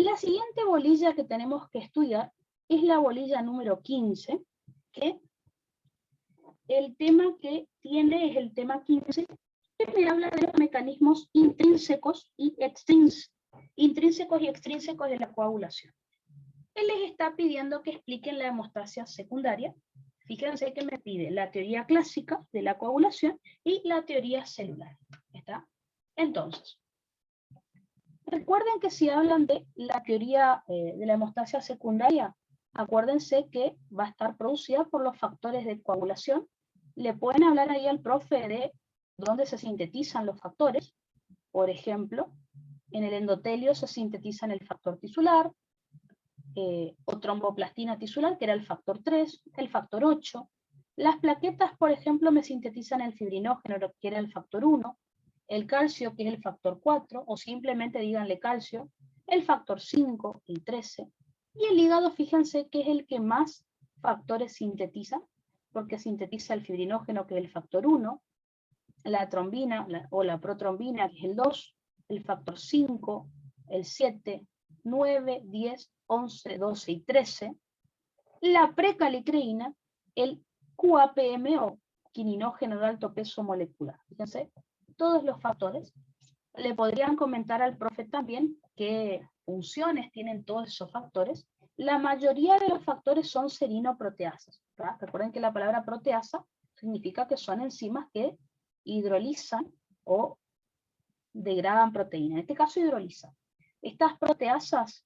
La siguiente bolilla que tenemos que estudiar es la bolilla número 15, que el tema que tiene es el tema 15, que me habla de los mecanismos intrínsecos y extrínsecos de la coagulación. Él les está pidiendo que expliquen la hemostasia secundaria. Fíjense que me pide la teoría clásica de la coagulación y la teoría celular. ¿Está? Entonces, recuerden que si hablan de la teoría de la hemostasia secundaria, acuérdense que va a estar producida por los factores de coagulación. Le pueden hablar ahí al profe de dónde se sintetizan los factores. Por ejemplo, en el endotelio se sintetizan el factor tisular, o tromboplastina tisular, que era el factor 3, el factor 8. Las plaquetas, por ejemplo, me sintetizan el fibrinógeno, que era el factor 1, el calcio, que es el factor 4, o simplemente díganle calcio, el factor 5, el 13, y el hígado, fíjense que es el que más factores sintetiza, porque sintetiza el fibrinógeno, que es el factor 1, la trombina, o la protrombina, que es el 2, el factor 5, el 7, 9, 10, 11, 12 y 13, la precalicreína, el QAPM o quininógeno de alto peso molecular. Fíjense, todos los factores. Le podrían comentar al profe también qué funciones tienen todos esos factores. La mayoría de los factores son serinoproteasas, ¿verdad? Recuerden que la palabra proteasa significa que son enzimas que hidrolizan o degradan proteínas. En este caso hidrolizan. Estas proteasas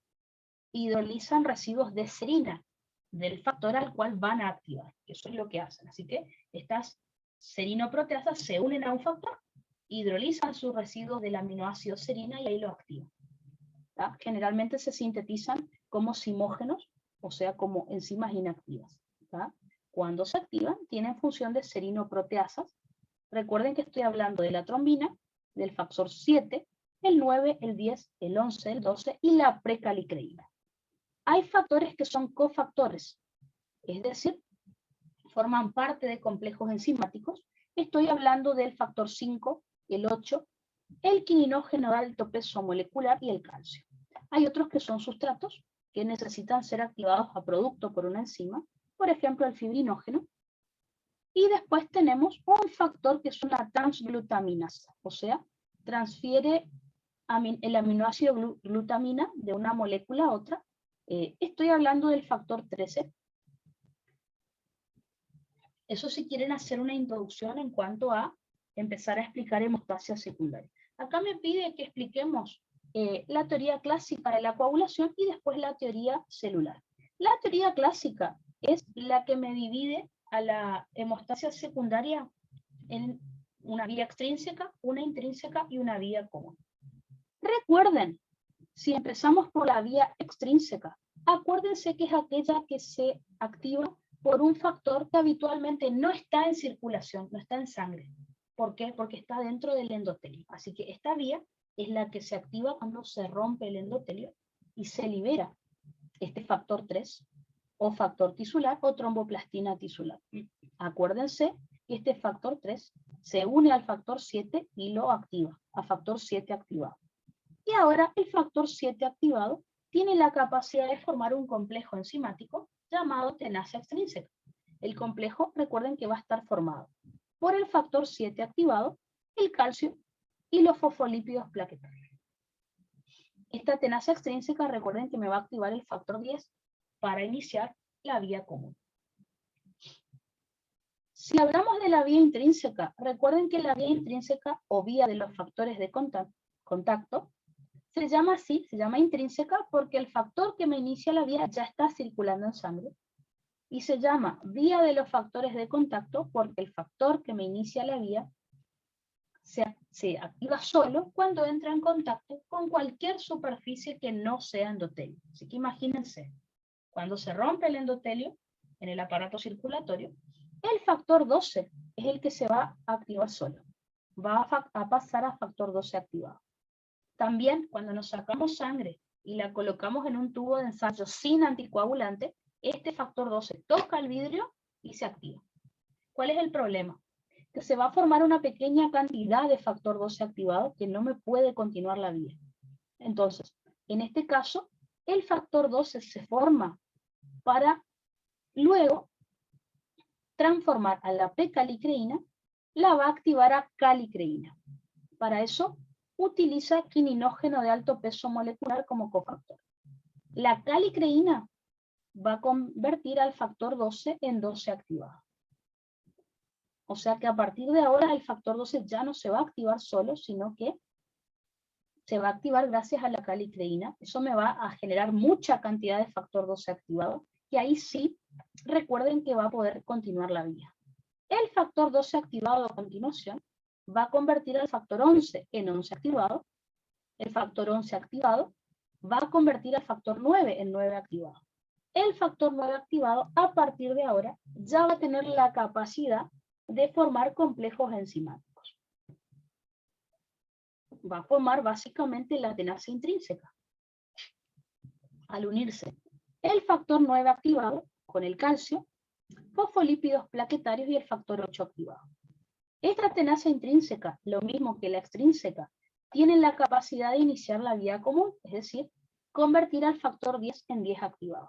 hidrolizan residuos de serina, del factor al cual van a activar. Eso es lo que hacen. Así que estas serinoproteasas se unen a un factor, hidrolizan sus residuos del aminoácido serina y ahí lo activan. ¿Tá? Generalmente se sintetizan como simógenos, o sea, como enzimas inactivas. ¿Tá? Cuando se activan, tienen función de serinoproteasas. Recuerden que estoy hablando de la trombina, del factor 7, el 9, el 10, el 11, el 12 y la precalicreína. Hay factores que son cofactores, es decir, forman parte de complejos enzimáticos. Estoy hablando del factor 5, el 8, el quininógeno de alto peso molecular y el calcio. Hay otros que son sustratos que necesitan ser activados a producto por una enzima, por ejemplo el fibrinógeno. Y después tenemos un factor que es una transglutaminasa, o sea, transfiere el aminoácido glutamina de una molécula a otra. Estoy hablando del factor 13. Eso si quieren hacer una introducción en cuanto a empezar a explicar hemostasia secundaria. Acá me pide que expliquemos la teoría clásica de la coagulación y después la teoría celular. La teoría clásica es la que me divide a la hemostasia secundaria en una vía extrínseca, una intrínseca y una vía común. Recuerden, si empezamos por la vía extrínseca, acuérdense que es aquella que se activa por un factor que habitualmente no está en circulación, no está en sangre. ¿Por qué? Porque está dentro del endotelio. Así que esta vía es la que se activa cuando se rompe el endotelio y se libera este factor 3 o factor tisular o tromboplastina tisular. Acuérdense que este factor 3 se une al factor 7 y lo activa, a factor 7 activado. Y ahora el factor 7 activado tiene la capacidad de formar un complejo enzimático llamado tenaza extrínseca. El complejo, recuerden que va a estar formado por el factor 7 activado, el calcio y los fosfolípidos plaquetarios. Esta tenaza extrínseca, recuerden que me va a activar el factor 10 para iniciar la vía común. Si hablamos de la vía intrínseca, recuerden que la vía intrínseca o vía de los factores de contacto se llama así, se llama intrínseca porque el factor que me inicia la vía ya está circulando en sangre. Y se llama vía de los factores de contacto porque el factor que me inicia la vía se activa solo cuando entra en contacto con cualquier superficie que no sea endotelio. Así que imagínense, cuando se rompe el endotelio en el aparato circulatorio, el factor 12 es el que se va a activar solo. Va a pasar a factor 12 activado. También cuando nos sacamos sangre y la colocamos en un tubo de ensayo sin anticoagulante, este factor 12 toca el vidrio y se activa. ¿Cuál es el problema? Que se va a formar una pequeña cantidad de factor 12 activado que no me puede continuar la vía. Entonces, en este caso, el factor 12 se forma para luego transformar a la P-calicreína, la va a activar a calicreína. Para eso utiliza quininógeno de alto peso molecular como cofactor. La calicreína va a convertir al factor 12 en 12 activado. O sea que a partir de ahora el factor 12 ya no se va a activar solo, sino que se va a activar gracias a la calicreína. Eso me va a generar mucha cantidad de factor 12 activado, y ahí sí, recuerden que va a poder continuar la vía. El factor 12 activado a continuación va a convertir al factor 11 en 11 activado. El factor 11 activado va a convertir al factor 9 en 9 activado. El factor 9 activado, a partir de ahora, ya va a tener la capacidad de formar complejos enzimáticos. Va a formar básicamente la atenasa intrínseca. Al unirse el factor 9 activado con el calcio, fosfolípidos plaquetarios y el factor 8 activado. Esta atenasa intrínseca, lo mismo que la extrínseca, tiene la capacidad de iniciar la vía común, es decir, convertir al factor 10 en 10 activado.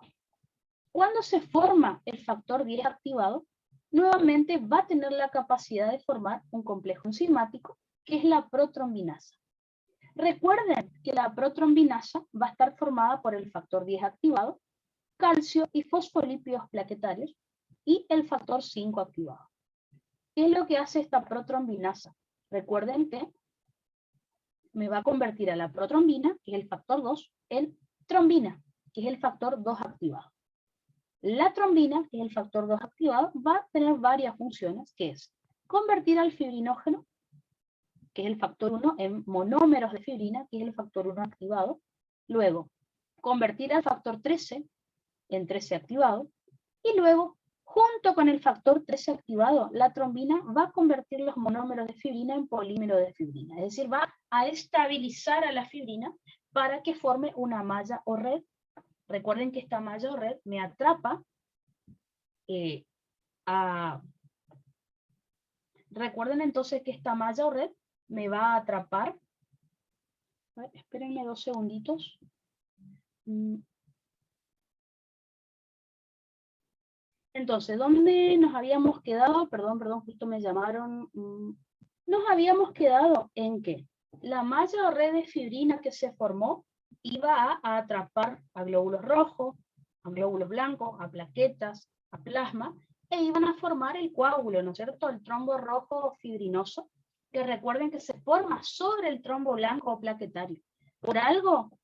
Cuando se forma el factor 10 activado, nuevamente va a tener la capacidad de formar un complejo enzimático, que es la protrombinasa. Recuerden que la protrombinasa va a estar formada por el factor 10 activado, calcio y fosfolípidos plaquetarios, y el factor 5 activado. ¿Qué es lo que hace esta protrombinasa? Recuerden que me va a convertir a la protrombina, que es el factor 2, en trombina, que es el factor 2 activado. La trombina, que es el factor 2 activado, va a tener varias funciones, que es convertir al fibrinógeno, que es el factor 1, en monómeros de fibrina, que es el factor 1 activado. Luego, convertir al factor 13 en 13 activado. Y luego, junto con el factor 13 activado, la trombina va a convertir los monómeros de fibrina en polímero de fibrina. Es decir, va a estabilizar a la fibrina para que forme una malla o red. Recuerden que esta malla o red me atrapa Recuerden entonces que esta malla o red me va a atrapar. Espérenme 2 segunditos. Entonces, ¿dónde nos habíamos quedado? Perdón, justo me llamaron. Nos habíamos quedado en que la malla o red de fibrina que se formó iba a atrapar a glóbulos rojos, a glóbulos blancos, a plaquetas, a plasma, e iban a formar el coágulo, ¿no es cierto? El trombo rojo fibrinoso, que recuerden que se forma sobre el trombo blanco o plaquetario. Por algo,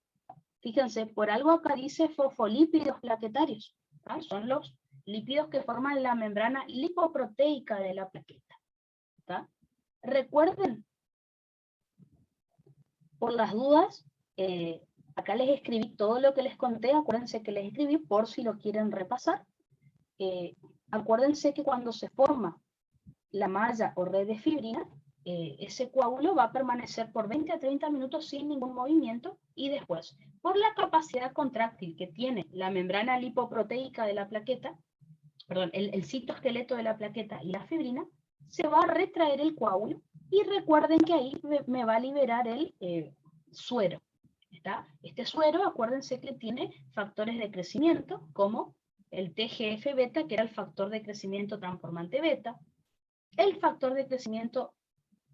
fíjense, por algo acá dice fosfolípidos plaquetarios, ¿tá? Son los lípidos que forman la membrana lipoproteica de la plaqueta, ¿tá? Recuerden, por las dudas, acá les escribí todo lo que les conté, acuérdense que les escribí por si lo quieren repasar. Acuérdense que cuando se forma la malla o red de fibrina, ese coágulo va a permanecer por 20 a 30 minutos sin ningún movimiento, y después, por la capacidad contráctil que tiene la membrana lipoproteica de la plaqueta, perdón, el citoesqueleto de la plaqueta y la fibrina, se va a retraer el coágulo, y recuerden que ahí me va a liberar el suero. ¿Está? Este suero, acuérdense que tiene factores de crecimiento, como el TGF-beta, que era el factor de crecimiento transformante beta, el factor de crecimiento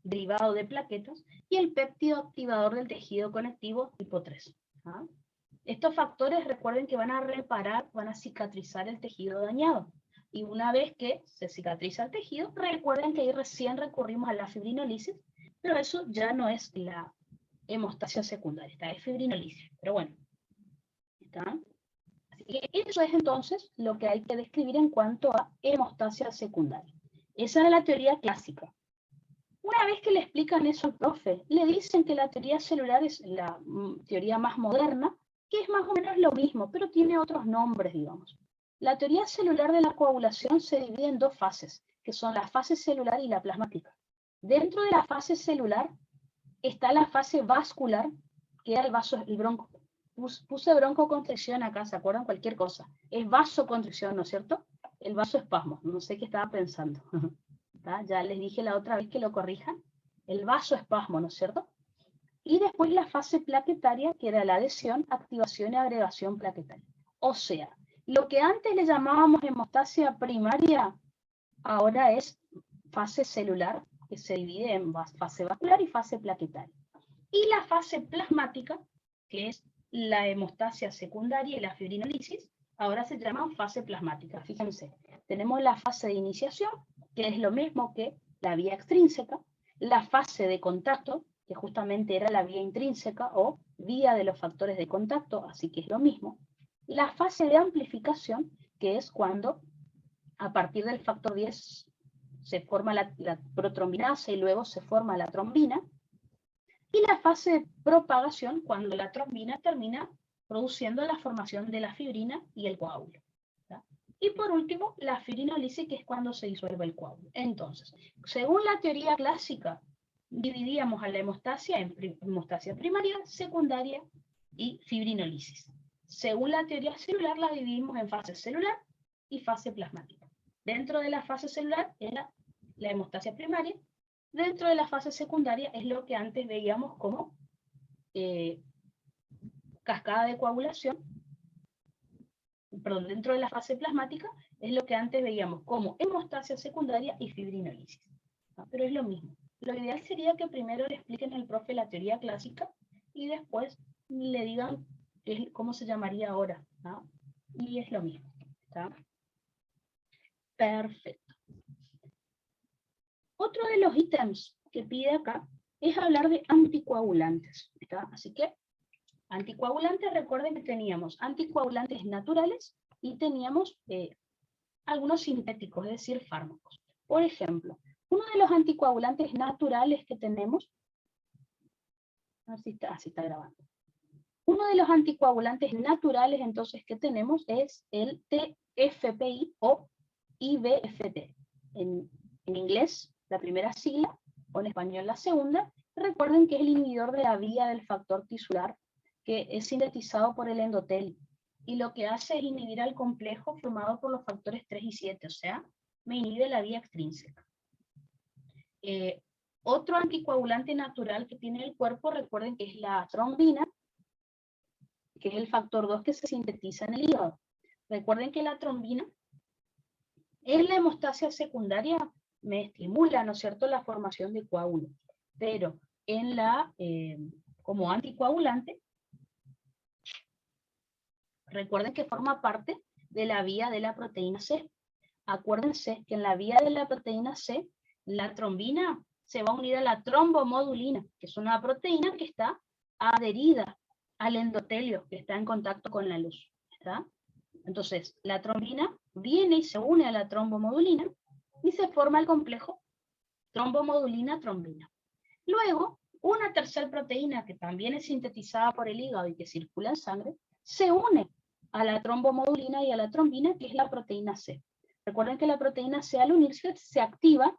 derivado de plaquetas, y el péptido activador del tejido conectivo tipo 3. ¿Ah? Estos factores, recuerden que van a reparar, van a cicatrizar el tejido dañado. Y una vez que se cicatriza el tejido, recuerden que ahí recién recurrimos a la fibrinolisis, pero eso ya no es la hemostasia secundaria, esta es fibrinolisis. Pero bueno, ¿está? Así que eso es entonces lo que hay que describir en cuanto a hemostasia secundaria. Esa es la teoría clásica. Una vez que le explican eso al profe, le dicen que la teoría celular es la teoría más moderna, que es más o menos lo mismo, pero tiene otros nombres, digamos. La teoría celular de la coagulación se divide en 2 fases, que son la fase celular y la plasmática. Dentro de la fase celular está la fase vascular, que era el bronco. Puse broncoconstricción acá, ¿se acuerdan? Cualquier cosa. Es vasoconstricción, ¿no es cierto? El vasoespasmo, no sé qué estaba pensando. Ya les dije la otra vez que lo corrijan. El vasoespasmo, ¿no es cierto? Y después la fase plaquetaria, que era la adhesión, activación y agregación plaquetaria. O sea, lo que antes le llamábamos hemostasia primaria, ahora es fase celular, que se divide en fase vascular y fase plaquetaria. Y la fase plasmática, que es la hemostasia secundaria y la fibrinolisis, ahora se llama fase plasmática. Fíjense, tenemos la fase de iniciación, que es lo mismo que la vía extrínseca, la fase de contacto, que justamente era la vía intrínseca o vía de los factores de contacto, así que es lo mismo, la fase de amplificación, que es cuando a partir del factor 10 se forma la protrombinasa y luego se forma la trombina, y la fase de propagación, cuando la trombina termina produciendo la formación de la fibrina y el coágulo. ¿Tá? Y por último, la fibrinolisis, que es cuando se disuelve el coágulo. Entonces, según la teoría clásica, dividíamos a la hemostasia en hemostasia primaria, secundaria y fibrinolisis. Según la teoría celular, la dividimos en fase celular y fase plasmática. Dentro de la fase celular era la hemostasia primaria. Dentro de la fase secundaria es lo que antes veíamos como cascada de coagulación. Perdón, dentro de la fase plasmática es lo que antes veíamos como hemostasia secundaria y fibrinolisis. ¿No? Pero es lo mismo. Lo ideal sería que primero le expliquen al profe la teoría clásica y después le digan cómo se llamaría ahora. ¿No? Y es lo mismo. ¿Está? Perfecto. Otro de los ítems que pide acá es hablar de anticoagulantes. ¿Está? Así que, anticoagulantes, recuerden que teníamos anticoagulantes naturales y teníamos algunos sintéticos, es decir, fármacos. Por ejemplo, uno de los anticoagulantes naturales que tenemos, a ver si está grabando. Uno de los anticoagulantes naturales entonces que tenemos es el TFPI o IBFT. En inglés, la primera sigla, o en español la segunda. Recuerden que es el inhibidor de la vía del factor tisular, que es sintetizado por el endotelio. Y lo que hace es inhibir al complejo formado por los factores 3 y 7, o sea, me inhibe la vía extrínseca. Otro anticoagulante natural que tiene el cuerpo, recuerden que es la trombina, que es el factor 2 que se sintetiza en el hígado. Recuerden que la trombina en la hemostasia secundaria me estimula, ¿no es cierto?, la formación de coágulos. Pero en como anticoagulante, recuerden que forma parte de la vía de la proteína C. Acuérdense que en la vía de la proteína C, la trombina se va a unir a la trombomodulina, que es una proteína que está adherida al endotelio, que está en contacto con la luz. ¿Está? Entonces, la trombina viene y se une a la trombomodulina y se forma el complejo trombomodulina-trombina. Luego, una tercera proteína que también es sintetizada por el hígado y que circula en sangre, se une a la trombomodulina y a la trombina, que es la proteína C. Recuerden que la proteína C al unirse se activa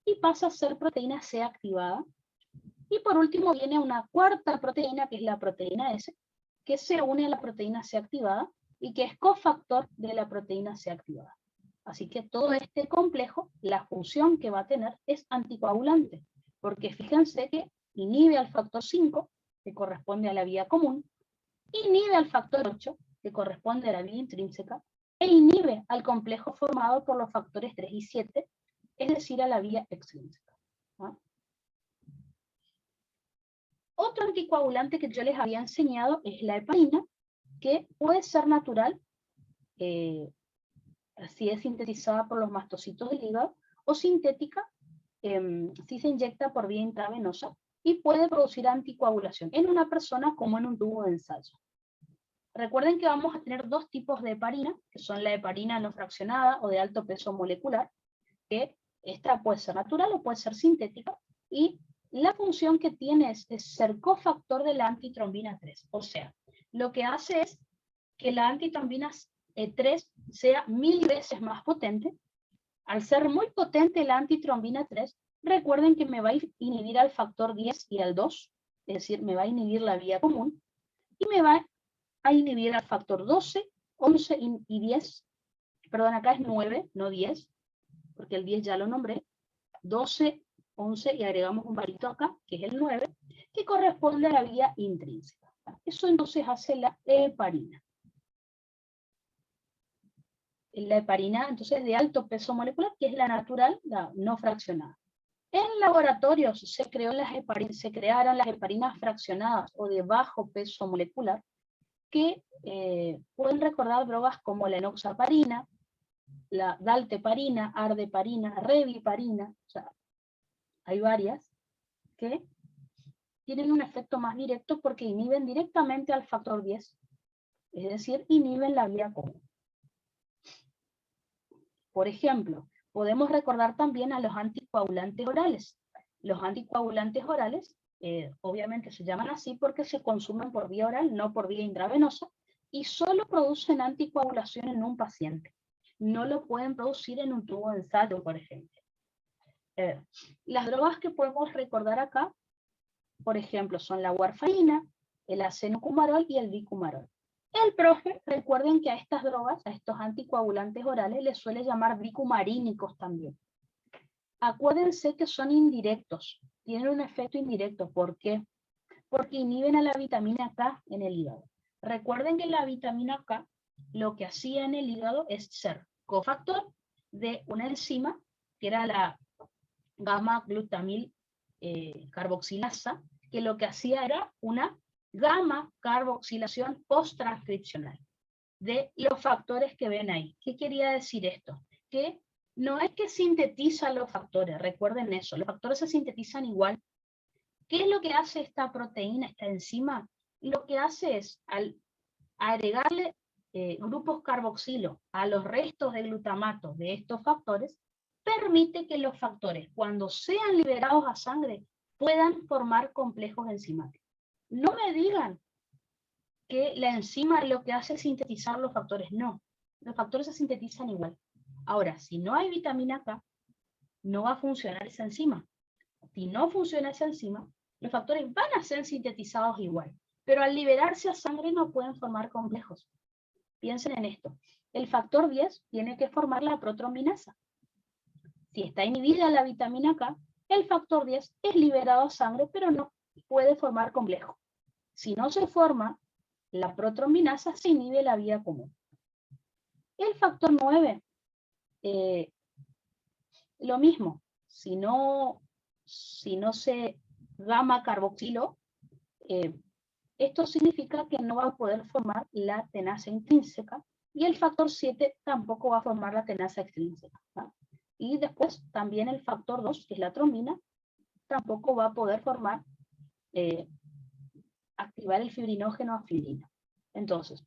y pasa a ser proteína C activada. Y por último viene una cuarta proteína, que es la proteína S, que se une a la proteína C activada y que es cofactor de la proteína C activada. Así que todo este complejo, la función que va a tener es anticoagulante, porque fíjense que inhibe al factor 5, que corresponde a la vía común, inhibe al factor 8, que corresponde a la vía intrínseca, e inhibe al complejo formado por los factores 3 y 7, es decir, a la vía extrínseca. ¿No? Otro anticoagulante que yo les había enseñado es la heparina, que puede ser natural, si es sintetizada por los mastocitos del hígado, o sintética, si se inyecta por vía intravenosa, y puede producir anticoagulación en una persona como en un tubo de ensayo. Recuerden que vamos a tener dos tipos de heparina, que son la heparina no fraccionada o de alto peso molecular, que esta puede ser natural o puede ser sintética, y la función que tiene es ser cofactor de la antitrombina 3. O sea, lo que hace es que la antitrombina 3 sea 1000 veces más potente. Al ser muy potente la antitrombina 3, recuerden que me va a inhibir al factor 10 y al 2, es decir, me va a inhibir la vía común, y me va a inhibir al factor 12, 11 y 10, perdón, acá es 9, no 10, porque el 10 ya lo nombré, 12, 11 y agregamos un varito acá, que es el 9, que corresponde a la vía intrínseca. Eso entonces hace la heparina. La heparina, entonces, de alto peso molecular, que es la natural, la no fraccionada. En laboratorios se crearon las heparinas fraccionadas o de bajo peso molecular, que pueden recordar drogas como la enoxaparina, la dalteparina, ardeparina, reviparina, o sea, hay varias que tienen un efecto más directo porque inhiben directamente al factor 10, es decir, inhiben la vía común. Por ejemplo, podemos recordar también a los anticoagulantes orales. Los anticoagulantes orales, obviamente se llaman así porque se consumen por vía oral, no por vía intravenosa, y solo producen anticoagulación en un paciente. No lo pueden producir en un tubo de ensayo, por ejemplo. Las drogas que podemos recordar acá, por ejemplo, son la warfarina, el acenocumarol y el bicumarol. El profe, recuerden que a estas drogas, a estos anticoagulantes orales, les suele llamar bicumarínicos también. Acuérdense que son indirectos, tienen un efecto indirecto. ¿Por qué? Porque inhiben a la vitamina K en el hígado. Recuerden que la vitamina K lo que hacía en el hígado es ser cofactor de una enzima, que era la gamma-glutamil carboxilasa, que lo que hacía era una gamma-carboxilación post-transcripcional de los factores que ven ahí. ¿Qué quería decir esto? Que no es que sintetiza los factores, recuerden eso, los factores se sintetizan igual. ¿Qué es lo que hace esta proteína, esta enzima? Lo que hace es, al agregarle grupos carboxilo a los restos de glutamato de estos factores, permite que los factores, cuando sean liberados a sangre, puedan formar complejos enzimáticos. No me digan que la enzima lo que hace es sintetizar los factores. No, los factores se sintetizan igual. Ahora, si no hay vitamina K, no va a funcionar esa enzima. Si no funciona esa enzima, los factores van a ser sintetizados igual, pero al liberarse a sangre no pueden formar complejos. Piensen en esto. El factor 10 tiene que formar la protrombinasa. Si está inhibida la vitamina K, el factor 10 es liberado a sangre, pero no puede formar complejo. Si no se forma la protrombinasa, se inhibe la vía común. El factor 9, lo mismo. Si no se gamma carboxilo, esto significa que no va a poder formar la tenasa intrínseca, y el factor 7 tampoco va a formar la tenasa extrínseca, ¿no? Y después también el factor 2, que es la trombina, tampoco va a poder formar, activar el fibrinógeno afilina. Entonces,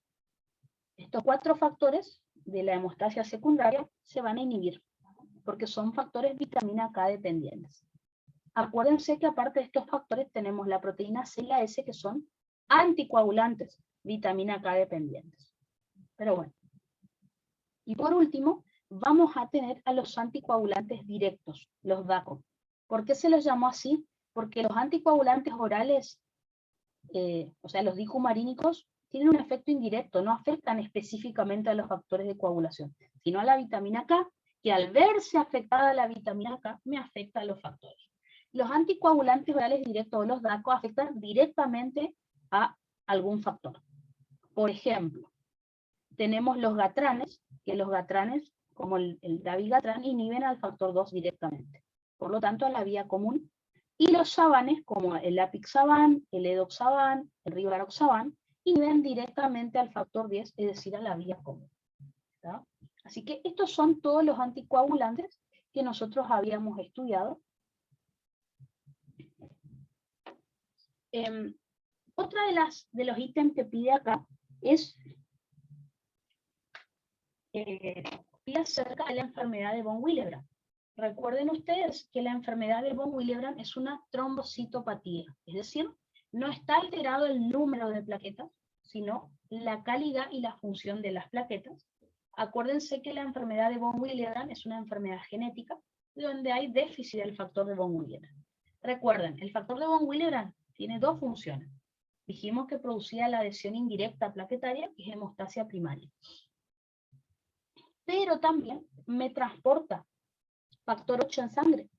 estos 4 factores de la hemostasia secundaria se van a inhibir, porque son factores vitamina K dependientes. Acuérdense que aparte de estos factores tenemos la proteína C y la S, que son anticoagulantes, vitamina K dependientes. Pero bueno. Y por último, vamos a tener a los anticoagulantes directos, los DACO. ¿Por qué se los llamó así? Porque los anticoagulantes orales, o sea, los dicumarínicos, tienen un efecto indirecto, no afectan específicamente a los factores de coagulación, sino a la vitamina K, que al verse afectada la vitamina K, me afecta a los factores. Los anticoagulantes orales directos, o los DACO, afectan directamente a algún factor. Por ejemplo, tenemos los gatranes, que los gatranes, como el dabigatran, inhiben al factor 2 directamente. Por lo tanto, a la vía común. Y los sabanes, como el apixaban, el edoxaban, el rivaroxaban, inhiben directamente al factor 10, es decir, a la vía común. ¿Está? Así que estos son todos los anticoagulantes que nosotros habíamos estudiado. Otra de los ítems que pide acá es pide acerca de la enfermedad de von Willebrand. Recuerden ustedes que la enfermedad de von Willebrand es una trombocitopatía, es decir, no está alterado el número de plaquetas, sino la calidad y la función de las plaquetas. Acuérdense que la enfermedad de von Willebrand es una enfermedad genética donde hay déficit del factor de von Willebrand. Recuerden, el factor de von Willebrand tiene 2 funciones. Dijimos que producía la adhesión indirecta plaquetaria, que es hemostasia primaria. Pero también me transporta factor 8 en sangre.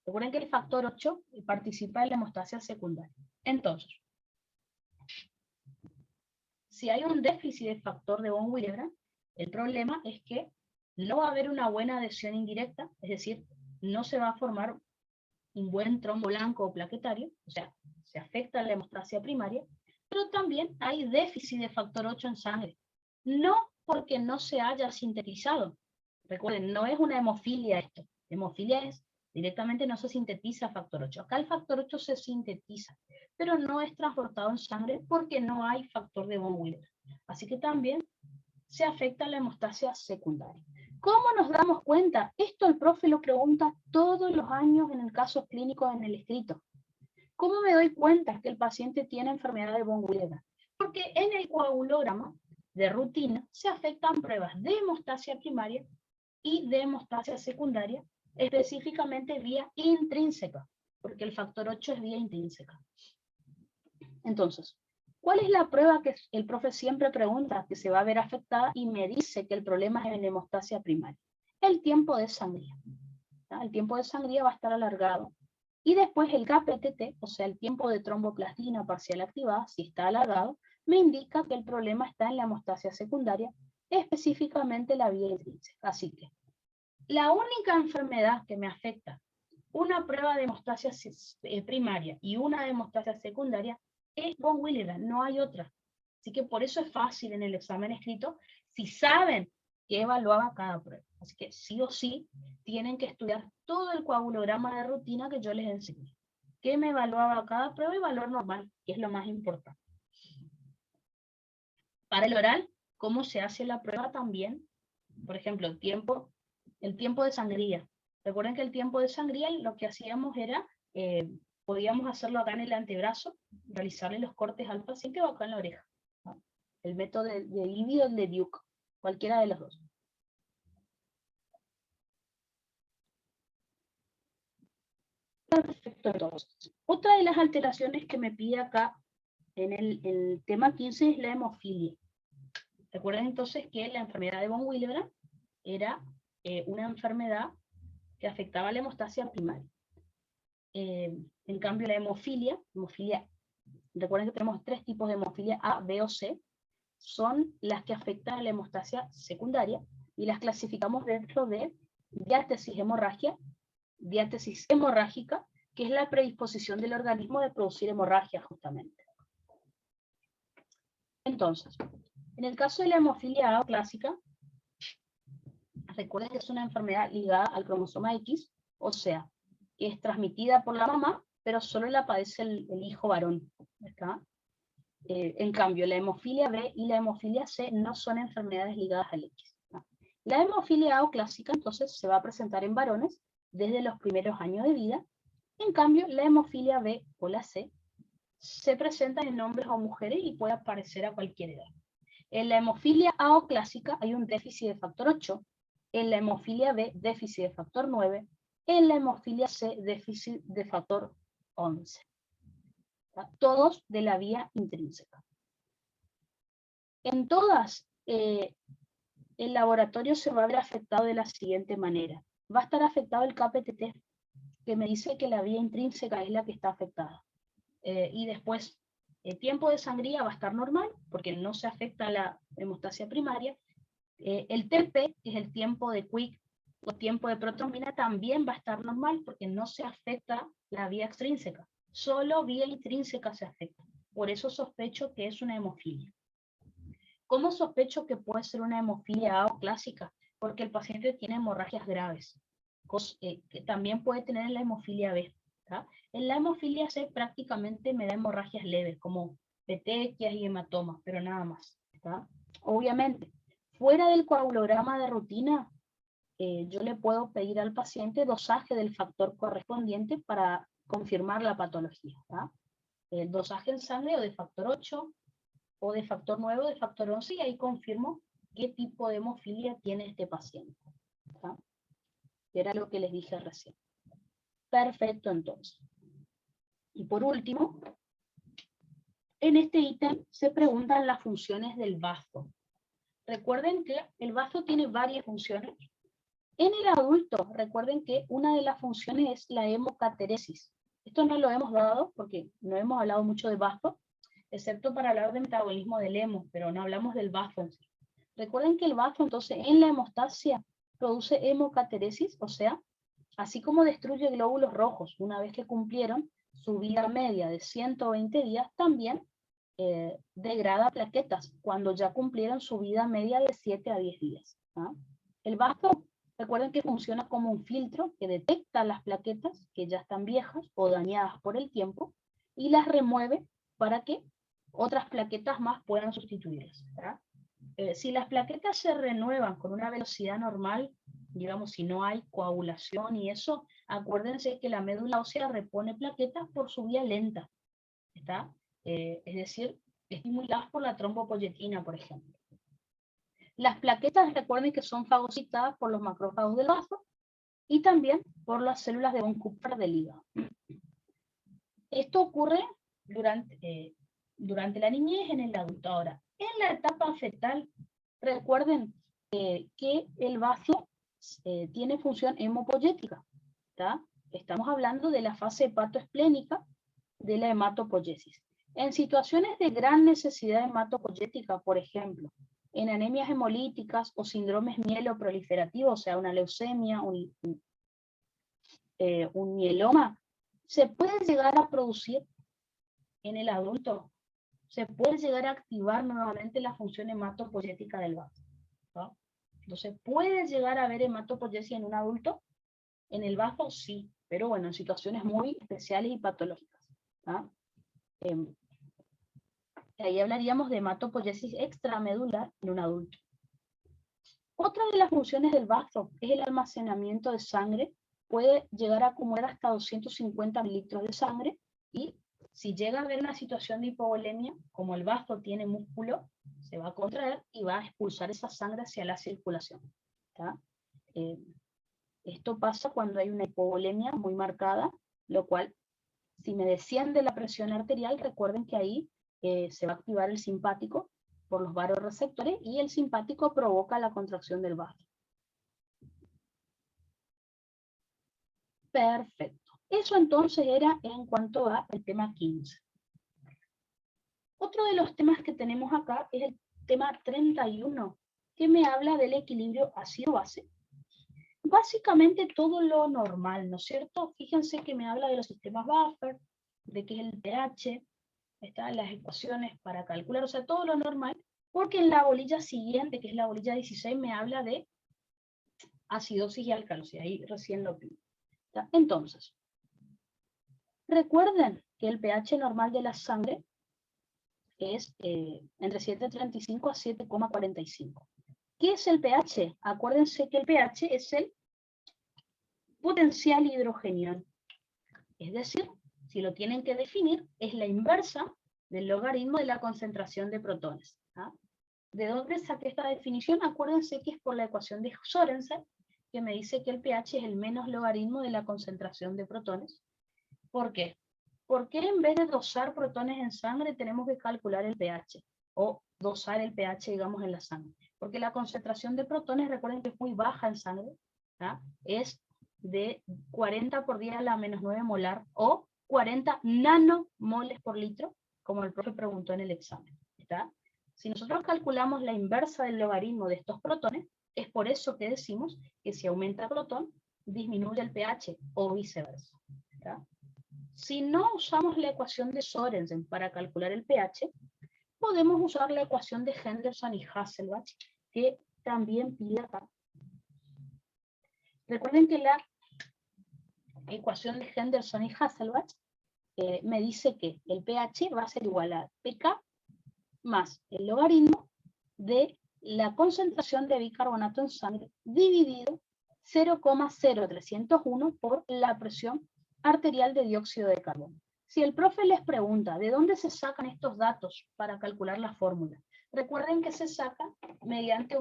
Recuerden que el factor 8 participa en la hemostasia secundaria. Entonces, si hay un déficit de factor de von Willebrand, el problema es que no va a haber una buena adhesión indirecta, es decir, no se va a formar un buen trombo blanco o plaquetario, o sea, se afecta la hemostasia primaria, pero también hay déficit de factor 8 en sangre. No porque no se haya sintetizado. Recuerden, no es una hemofilia esto. Hemofilia es directamente no se sintetiza factor 8. Acá el factor 8 se sintetiza, pero no es transportado en sangre porque no hay factor de von Willebrand. Así que también se afecta la hemostasia secundaria. ¿Cómo nos damos cuenta? Esto el profe lo pregunta todos los años en el caso clínico en el escrito. ¿Cómo me doy cuenta que el paciente tiene enfermedad de von Willebrand? Porque en el coagulograma de rutina se afectan pruebas de hemostasia primaria y de hemostasia secundaria, específicamente vía intrínseca, porque el factor 8 es vía intrínseca. Entonces, ¿cuál es la prueba que el profe siempre pregunta que se va a ver afectada y me dice que el problema es en hemostasia primaria? El tiempo de sangría. El tiempo de sangría va a estar alargado. Y después el KPTT, o sea, el tiempo de tromboplastina parcial activada, si está alargado, me indica que el problema está en la hemostasia secundaria, específicamente la vía intrínseca. Así que, la única enfermedad que me afecta una prueba de hemostasia primaria y una de hemostasia secundaria es von Willebrand, no hay otra. Así que por eso es fácil en el examen escrito, si saben que evaluaba cada prueba. Así que sí o sí tienen que estudiar todo el coagulograma de rutina que yo les enseñé. ¿Qué me evaluaba cada prueba y valor normal? Que es lo más importante. Para el oral, ¿cómo se hace la prueba también? Por ejemplo, el tiempo de sangría. Recuerden que el tiempo de sangría lo que hacíamos era, podíamos hacerlo acá en el antebrazo, realizarle los cortes al paciente o acá en la oreja. ¿No? El método de Livy o el de Duke, cualquiera de los dos. Perfecto, entonces. Otra de las alteraciones que me pide acá en el tema 15 es la hemofilia. Recuerden entonces que la enfermedad de von Willebrand era una enfermedad que afectaba a la hemostasia primaria. En cambio la hemofilia, recuerden que tenemos 3 tipos de hemofilia, A, B o C, son las que afectan a la hemostasia secundaria y las clasificamos dentro de diátesis hemorrágica, que es la predisposición del organismo de producir hemorragia justamente. Entonces, en el caso de la hemofilia A clásica, recuerden que es una enfermedad ligada al cromosoma X, o sea, que es transmitida por la mamá, pero solo la padece el hijo varón. ¿Está? En cambio, la hemofilia B y la hemofilia C no son enfermedades ligadas al X. ¿No? La hemofilia A clásica entonces se va a presentar en varones desde los primeros años de vida. En cambio, la hemofilia B o la C se presenta en hombres o mujeres y puede aparecer a cualquier edad. En la hemofilia A clásica hay un déficit de factor 8, en la hemofilia B déficit de factor 9, en la hemofilia C déficit de factor 11. Todos de la vía intrínseca. En todas, el laboratorio se va a ver afectado de la siguiente manera. Va a estar afectado el KPTT, que me dice que la vía intrínseca es la que está afectada. Y después, el tiempo de sangría va a estar normal, porque no se afecta la hemostasia primaria. El TP, que es el tiempo de Quick o tiempo de protrombina, también va a estar normal, porque no se afecta la vía extrínseca. Solo vía intrínseca se afecta. Por eso sospecho que es una hemofilia. ¿Cómo sospecho que puede ser una hemofilia A clásica? Porque el paciente tiene hemorragias graves, que también puede tener en la hemofilia B. ¿tá? En la hemofilia C prácticamente me da hemorragias leves, como petequias y hematomas, pero nada más. ¿tá? Obviamente, fuera del coagulograma de rutina, yo le puedo pedir al paciente dosaje del factor correspondiente para confirmar la patología. ¿tá? El dosaje en sangre o de factor 8, o de factor 9 o de factor 11, y ahí confirmo qué tipo de hemofilia tiene este paciente. ¿tá? Que era lo que les dije recién. Perfecto, entonces. Y por último, en este ítem se preguntan las funciones del bazo. Recuerden que el bazo tiene varias funciones. En el adulto, recuerden que una de las funciones es la hemocateresis. Esto no lo hemos dado porque no hemos hablado mucho de bazo, excepto para hablar de metabolismo del hemo, pero no hablamos del bazo en sí. Recuerden que el bazo, entonces, en la hemostasia produce hemocateresis, o sea, así como destruye glóbulos rojos una vez que cumplieron su vida media de 120 días, también degrada plaquetas cuando ya cumplieron su vida media de 7 a 10 días. ¿Ah? El bazo, recuerden que funciona como un filtro que detecta las plaquetas que ya están viejas o dañadas por el tiempo y las remueve para que otras plaquetas más puedan sustituirlas. Si las plaquetas se renuevan con una velocidad normal, digamos, si no hay coagulación y eso, acuérdense que la médula ósea repone plaquetas por su vía lenta, ¿está? Es decir, estimuladas por la trombopoyetina, por ejemplo. Las plaquetas, recuerden que son fagocitadas por los macrófagos del bazo y también por las células de von Kupffer del hígado. Esto ocurre durante la niñez en el adulto. Ahora, en la etapa fetal, recuerden que el bazo tiene función hemopoyética. ¿Tá? Estamos hablando de la fase hepatoesplénica de la hematopoiesis. En situaciones de gran necesidad hematopoyética, por ejemplo, en anemias hemolíticas o síndromes mieloproliferativos, o sea, una leucemia, un mieloma, se puede llegar a producir en el adulto, se puede llegar a activar nuevamente la función hematopoyética del bazo. ¿No? Entonces, ¿puede llegar a haber hematopoiesis en un adulto? En el bazo sí, pero bueno, en situaciones muy especiales y patológicas. ¿Ah? Ahí hablaríamos de hematopoiesis extramedular en un adulto. Otra de las funciones del bazo es el almacenamiento de sangre. Puede llegar a acumular hasta 250 mililitros de sangre y si llega a haber una situación de hipovolemia, como el bazo tiene músculo, se va a contraer y va a expulsar esa sangre hacia la circulación. Esto pasa cuando hay una hipovolemia muy marcada, lo cual, si me desciende la presión arterial, recuerden que ahí se va a activar el simpático por los vasoreceptores y el simpático provoca la contracción del bazo. Perfecto. Eso entonces era en cuanto al tema 15. Otro de los temas que tenemos acá es el tema 31, que me habla del equilibrio ácido-base. Básicamente todo lo normal, ¿no es cierto? Fíjense que me habla de los sistemas buffer, de qué es el pH, están las ecuaciones para calcular, o sea, todo lo normal, porque en la bolilla siguiente, que es la bolilla 16, me habla de acidosis y alcalosis, ahí recién lo vi. Entonces, recuerden que el pH normal de la sangre es entre 7,35 a 7,45. ¿Qué es el pH? Acuérdense que el pH es el potencial hidrogenial. Es decir, si lo tienen que definir, es la inversa del logaritmo de la concentración de protones. ¿Ah? ¿De dónde saqué esta definición? Acuérdense que es por la ecuación de Sorensen, que me dice que el pH es el menos logaritmo de la concentración de protones. ¿Por qué? Porque en vez de dosar protones en sangre, tenemos que calcular el pH, o dosar el pH, digamos, en la sangre. Porque la concentración de protones, recuerden que es muy baja en sangre, ¿ah? Es de 40 por 10 a la menos 9 molar, o 40 nanomoles por litro, como el profe preguntó en el examen. ¿Está? Si nosotros calculamos la inversa del logaritmo de estos protones, es por eso que decimos que si aumenta el protón, disminuye el pH, o viceversa. ¿Está? Si no usamos la ecuación de Sorensen para calcular el pH, podemos usar la ecuación de Henderson y Hasselbalch, que también pide acá. Recuerden que la ecuación de Henderson y Hasselbalch me dice que el pH va a ser igual a pK más el logaritmo de la concentración de bicarbonato en sangre dividido 0,0301 por la presión arterial de dióxido de carbono. Si el profe les pregunta de dónde se sacan estos datos para calcular la fórmula, recuerden que se saca mediante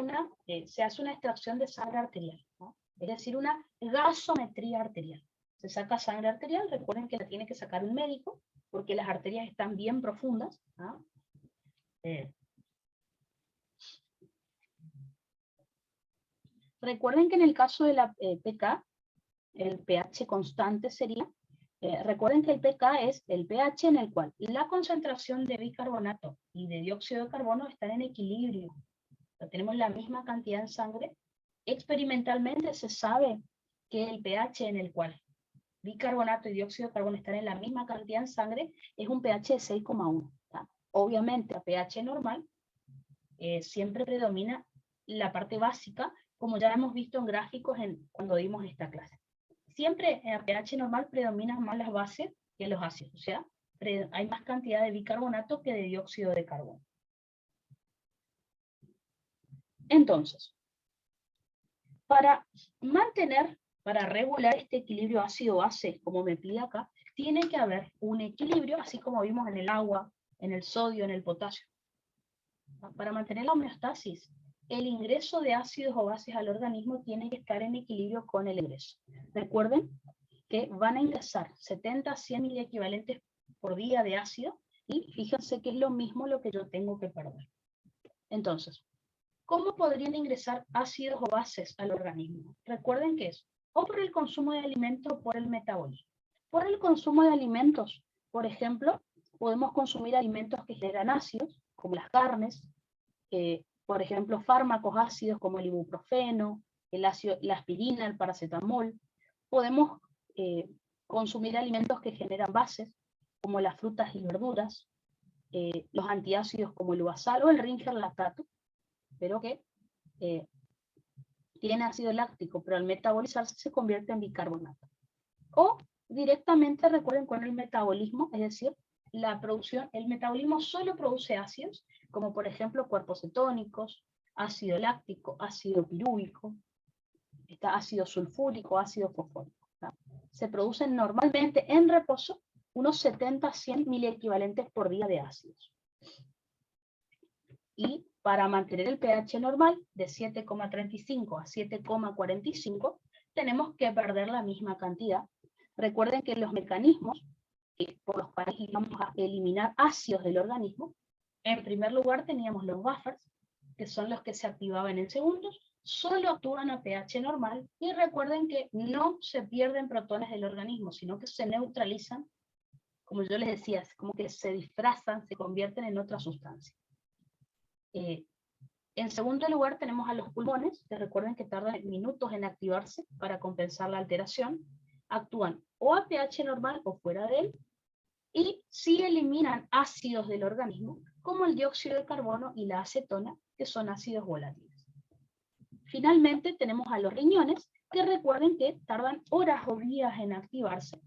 se hace una extracción de sangre arterial, ¿no? Es decir, una gasometría arterial. Se saca sangre arterial, recuerden que la tiene que sacar un médico, porque las arterias están bien profundas, ¿no? Recuerden que en el caso de la pK, el pH constante sería, recuerden que el pK es el pH en el cual la concentración de bicarbonato y de dióxido de carbono están en equilibrio. O sea, tenemos la misma cantidad en sangre. Experimentalmente se sabe que el pH en el cual bicarbonato y dióxido de carbono están en la misma cantidad en sangre es un pH de 6,1. Obviamente a pH normal siempre predomina la parte básica, como ya hemos visto en gráficos cuando dimos esta clase. Siempre a pH normal predominan más las bases que los ácidos, o sea, hay más cantidad de bicarbonato que de dióxido de carbono. Entonces, para regular este equilibrio ácido-base, como me pide acá, tiene que haber un equilibrio, así como vimos en el agua, en el sodio, en el potasio. Para mantener la homeostasis, el ingreso de ácidos o bases al organismo tiene que estar en equilibrio con el egreso. Recuerden que van a ingresar 70 a 100 miliequivalentes por día de ácido, y fíjense que es lo mismo lo que yo tengo que perder. Entonces, ¿cómo podrían ingresar ácidos o bases al organismo? Recuerden que es o por el consumo de alimentos o por el metabolismo. Por el consumo de alimentos, por ejemplo, podemos consumir alimentos que generan ácidos, como las carnes, por ejemplo, fármacos ácidos como el ibuprofeno, la aspirina, el paracetamol. Podemos consumir alimentos que generan bases, como las frutas y verduras, los antiácidos como el uvasal o el Ringer lactato, pero que tiene ácido láctico, pero al metabolizarse se convierte en bicarbonato. O directamente, recuerden, con el metabolismo, es decir, la producción, el metabolismo solo produce ácidos, como por ejemplo cuerpos cetónicos, ácido láctico, ácido pirúvico, ácido sulfúrico, ácido fosfórico. Se producen normalmente en reposo unos 70 a 100 miliequivalentes por día de ácidos. Y para mantener el pH normal de 7,35 a 7,45, tenemos que perder la misma cantidad. Recuerden que los mecanismos por los cuales íbamos a eliminar ácidos del organismo, en primer lugar teníamos los buffers, que son los que se activaban en segundos, solo actúan a pH normal, y recuerden que no se pierden protones del organismo, sino que se neutralizan, como yo les decía, como que se disfrazan, se convierten en otra sustancia. En segundo lugar tenemos a los pulmones, que recuerden que tardan minutos en activarse para compensar la alteración. Actúan o a pH normal o fuera de él, y sí eliminan ácidos del organismo, como el dióxido de carbono y la acetona, que son ácidos volátiles. Finalmente tenemos a los riñones, que recuerden que tardan horas o días en activarse.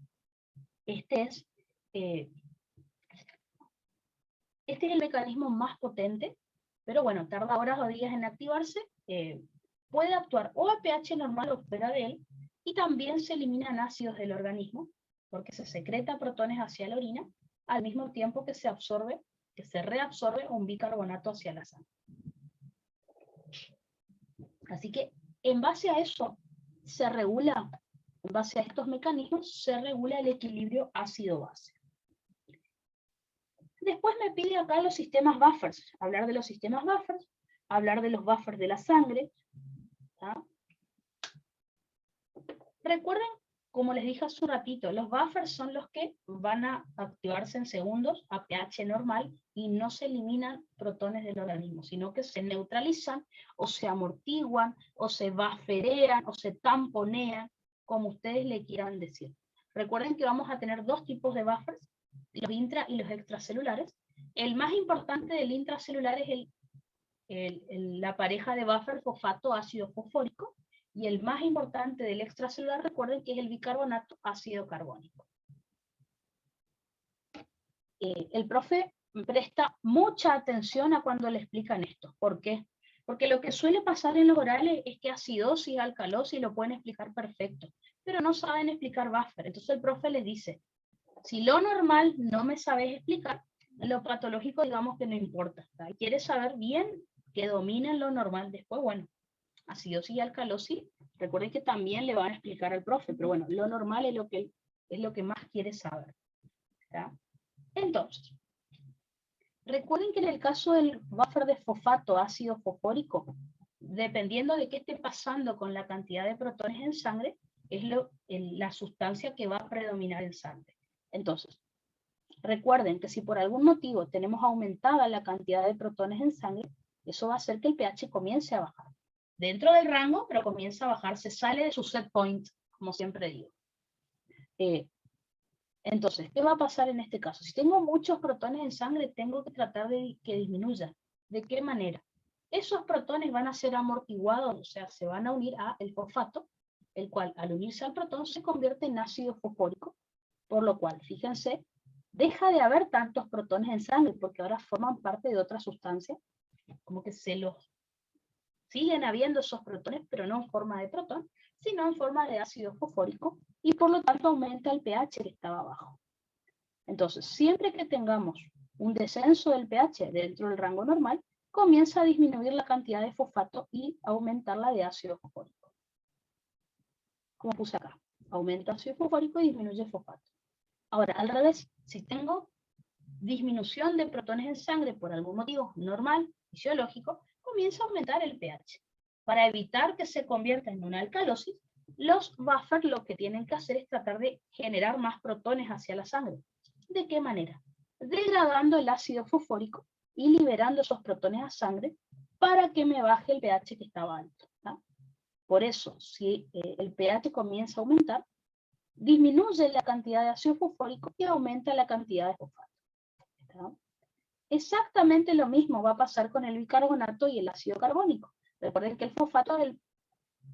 Este es el mecanismo más potente, pero bueno, tarda horas o días en activarse, puede actuar o a pH normal o fuera de él, y también se eliminan ácidos del organismo, porque se secreta protones hacia la orina, al mismo tiempo que se reabsorbe un bicarbonato hacia la sangre. Así que, en base a eso, en base a estos mecanismos, se regula el equilibrio ácido-base. Después me pide acá los sistemas buffers, hablar de los sistemas buffers, hablar de los buffers de la sangre. ¿Tá? Recuerden, como les dije hace un ratito, los buffers son los que van a activarse en segundos a pH normal y no se eliminan protones del organismo, sino que se neutralizan o se amortiguan o se bufferean o se tamponean, como ustedes le quieran decir. Recuerden que vamos a tener dos tipos de buffers, los intra y los extracelulares. El más importante del intracelular es la pareja de buffer fosfato ácido fosfórico, y el más importante del extracelular, recuerden que es el bicarbonato ácido carbónico. El profe presta mucha atención a cuando le explican esto. ¿Por qué? Porque lo que suele pasar en los orales es que acidosis, alcalosis lo pueden explicar perfecto, pero no saben explicar buffer. Entonces el profe les dice, si lo normal no me sabes explicar, lo patológico digamos que no importa. ¿Tá? Quieres saber bien que dominen lo normal. Después, bueno, acidosis y alcalosis, recuerden que también le van a explicar al profe, pero bueno, lo normal es lo que más quiere saber. ¿Tá? Entonces, recuerden que en el caso del buffer de fosfato ácido fosfórico, dependiendo de qué esté pasando con la cantidad de protones en sangre, es la sustancia que va a predominar en sangre. Entonces, recuerden que si por algún motivo tenemos aumentada la cantidad de protones en sangre, eso va a hacer que el pH comience a bajar. Dentro del rango, pero comienza a bajar, se sale de su set point, como siempre digo. Entonces, ¿qué va a pasar en este caso? Si tengo muchos protones en sangre, tengo que tratar de que disminuya. ¿De qué manera? Esos protones van a ser amortiguados, o sea, se van a unir al fosfato, el cual al unirse al protón se convierte en ácido fosfórico, por lo cual, fíjense, deja de haber tantos protones en sangre, porque ahora forman parte de otra sustancia, como que siguen habiendo esos protones, pero no en forma de protón, sino en forma de ácido fosfórico, y por lo tanto aumenta el pH que estaba abajo. Entonces, siempre que tengamos un descenso del pH dentro del rango normal, comienza a disminuir la cantidad de fosfato y aumentar la de ácido fosfórico. Como puse acá, aumenta ácido fosfórico y disminuye el fosfato. Ahora, al revés, si tengo disminución de protones en sangre por algún motivo normal, fisiológico, comienza a aumentar el pH. Para evitar que se convierta en una alcalosis, los buffers lo que tienen que hacer es tratar de generar más protones hacia la sangre. ¿De qué manera? Degradando el ácido fosfórico y liberando esos protones a sangre para que me baje el pH que estaba alto. ¿No? Por eso, si el pH comienza a aumentar, disminuye la cantidad de ácido fosfórico y aumenta la cantidad de fosfato. ¿No? Exactamente lo mismo va a pasar con el bicarbonato y el ácido carbónico. Recuerden que el fosfato es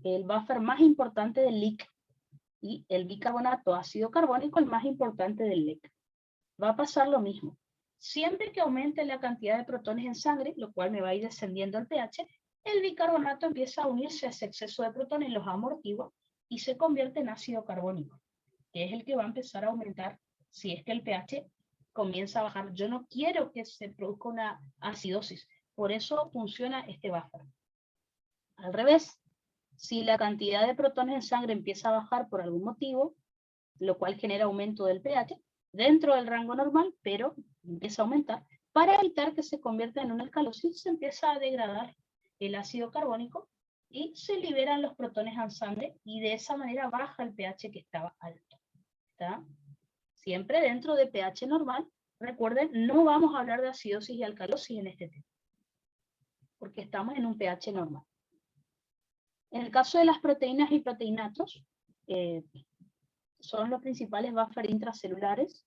el buffer más importante del leak y el bicarbonato ácido carbónico el más importante del leak. Va a pasar lo mismo. Siempre que aumente la cantidad de protones en sangre, lo cual me va a ir descendiendo el pH, el bicarbonato empieza a unirse a ese exceso de protones, los amortigua y se convierte en ácido carbónico, que es el que va a empezar a aumentar si es que el pH comienza a bajar. Yo no quiero que se produzca una acidosis, por eso funciona este buffer. Al revés, si la cantidad de protones en sangre empieza a bajar por algún motivo, lo cual genera aumento del pH, dentro del rango normal, pero empieza a aumentar, para evitar que se convierta en una alcalosis, se empieza a degradar el ácido carbónico y se liberan los protones en sangre y de esa manera baja el pH que estaba alto. ¿Está? Siempre dentro de pH normal. Recuerden, no vamos a hablar de acidosis y alcalosis en este tema, porque estamos en un pH normal. En el caso de las proteínas y proteinatos, son los principales buffers intracelulares.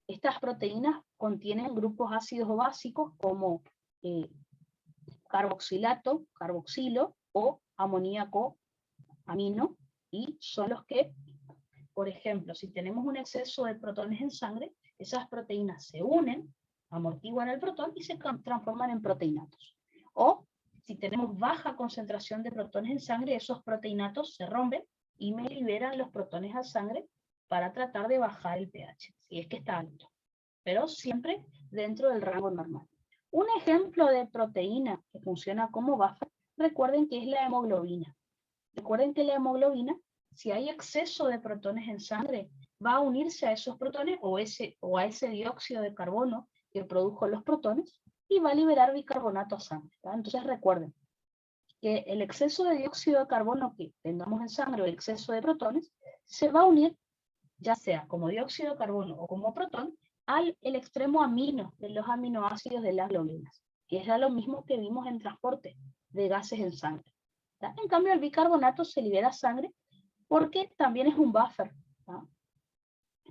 Estas proteínas contienen grupos ácidos o básicos como carboxilato, carboxilo o amoníaco, amino, y son los que, por ejemplo, si tenemos un exceso de protones en sangre, esas proteínas se unen, amortiguan el protón y se transforman en proteinatos. O si tenemos baja concentración de protones en sangre, esos proteinatos se rompen y me liberan los protones a sangre para tratar de bajar el pH, si es que está alto, pero siempre dentro del rango normal. Un ejemplo de proteína que funciona como buffer, recuerden que es la hemoglobina. Recuerden que la hemoglobina, si hay exceso de protones en sangre, va a unirse a esos protones o a ese dióxido de carbono que produjo los protones y va a liberar bicarbonato a sangre. ¿Tá? Entonces recuerden que el exceso de dióxido de carbono que tengamos en sangre o el exceso de protones se va a unir, ya sea como dióxido de carbono o como protón, al extremo amino de los aminoácidos de las globinas, que es lo mismo que vimos en transporte de gases en sangre. ¿Tá? En cambio, el bicarbonato se libera a sangre porque también es un buffer. ¿Tá?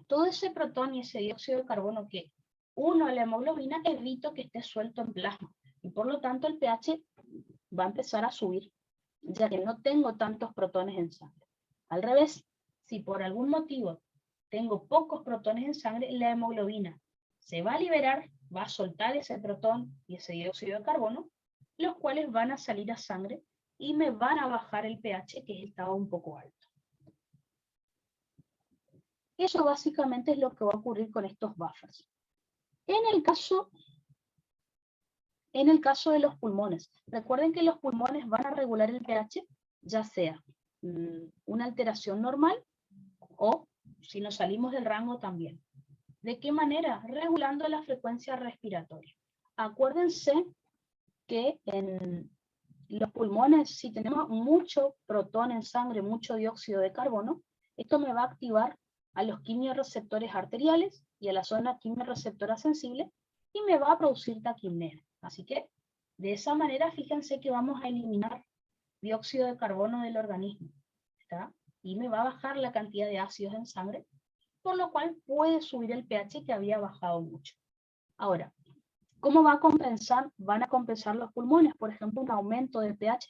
Todo ese protón y ese dióxido de carbono que uno a la hemoglobina evito que esté suelto en plasma, y por lo tanto el pH va a empezar a subir, ya que no tengo tantos protones en sangre. Al revés, si por algún motivo tengo pocos protones en sangre, la hemoglobina se va a liberar, va a soltar ese protón y ese dióxido de carbono, los cuales van a salir a sangre y me van a bajar el pH que estaba un poco alto. Eso básicamente es lo que va a ocurrir con estos buffers. En el caso de los pulmones, recuerden que los pulmones van a regular el pH, ya sea una alteración normal o si nos salimos del rango también. ¿De qué manera? Regulando la frecuencia respiratoria. Acuérdense que en los pulmones, si tenemos mucho protón en sangre, mucho dióxido de carbono, esto me va a activar a los quimiorreceptores arteriales y a la zona quimiorreceptora sensible, y me va a producir taquipnea. Así que, de esa manera, fíjense que vamos a eliminar dióxido de carbono del organismo, ¿está? Y me va a bajar la cantidad de ácidos en sangre, por lo cual puede subir el pH que había bajado mucho. Ahora, ¿cómo va a compensar? Van a compensar los pulmones, por ejemplo, un aumento del pH,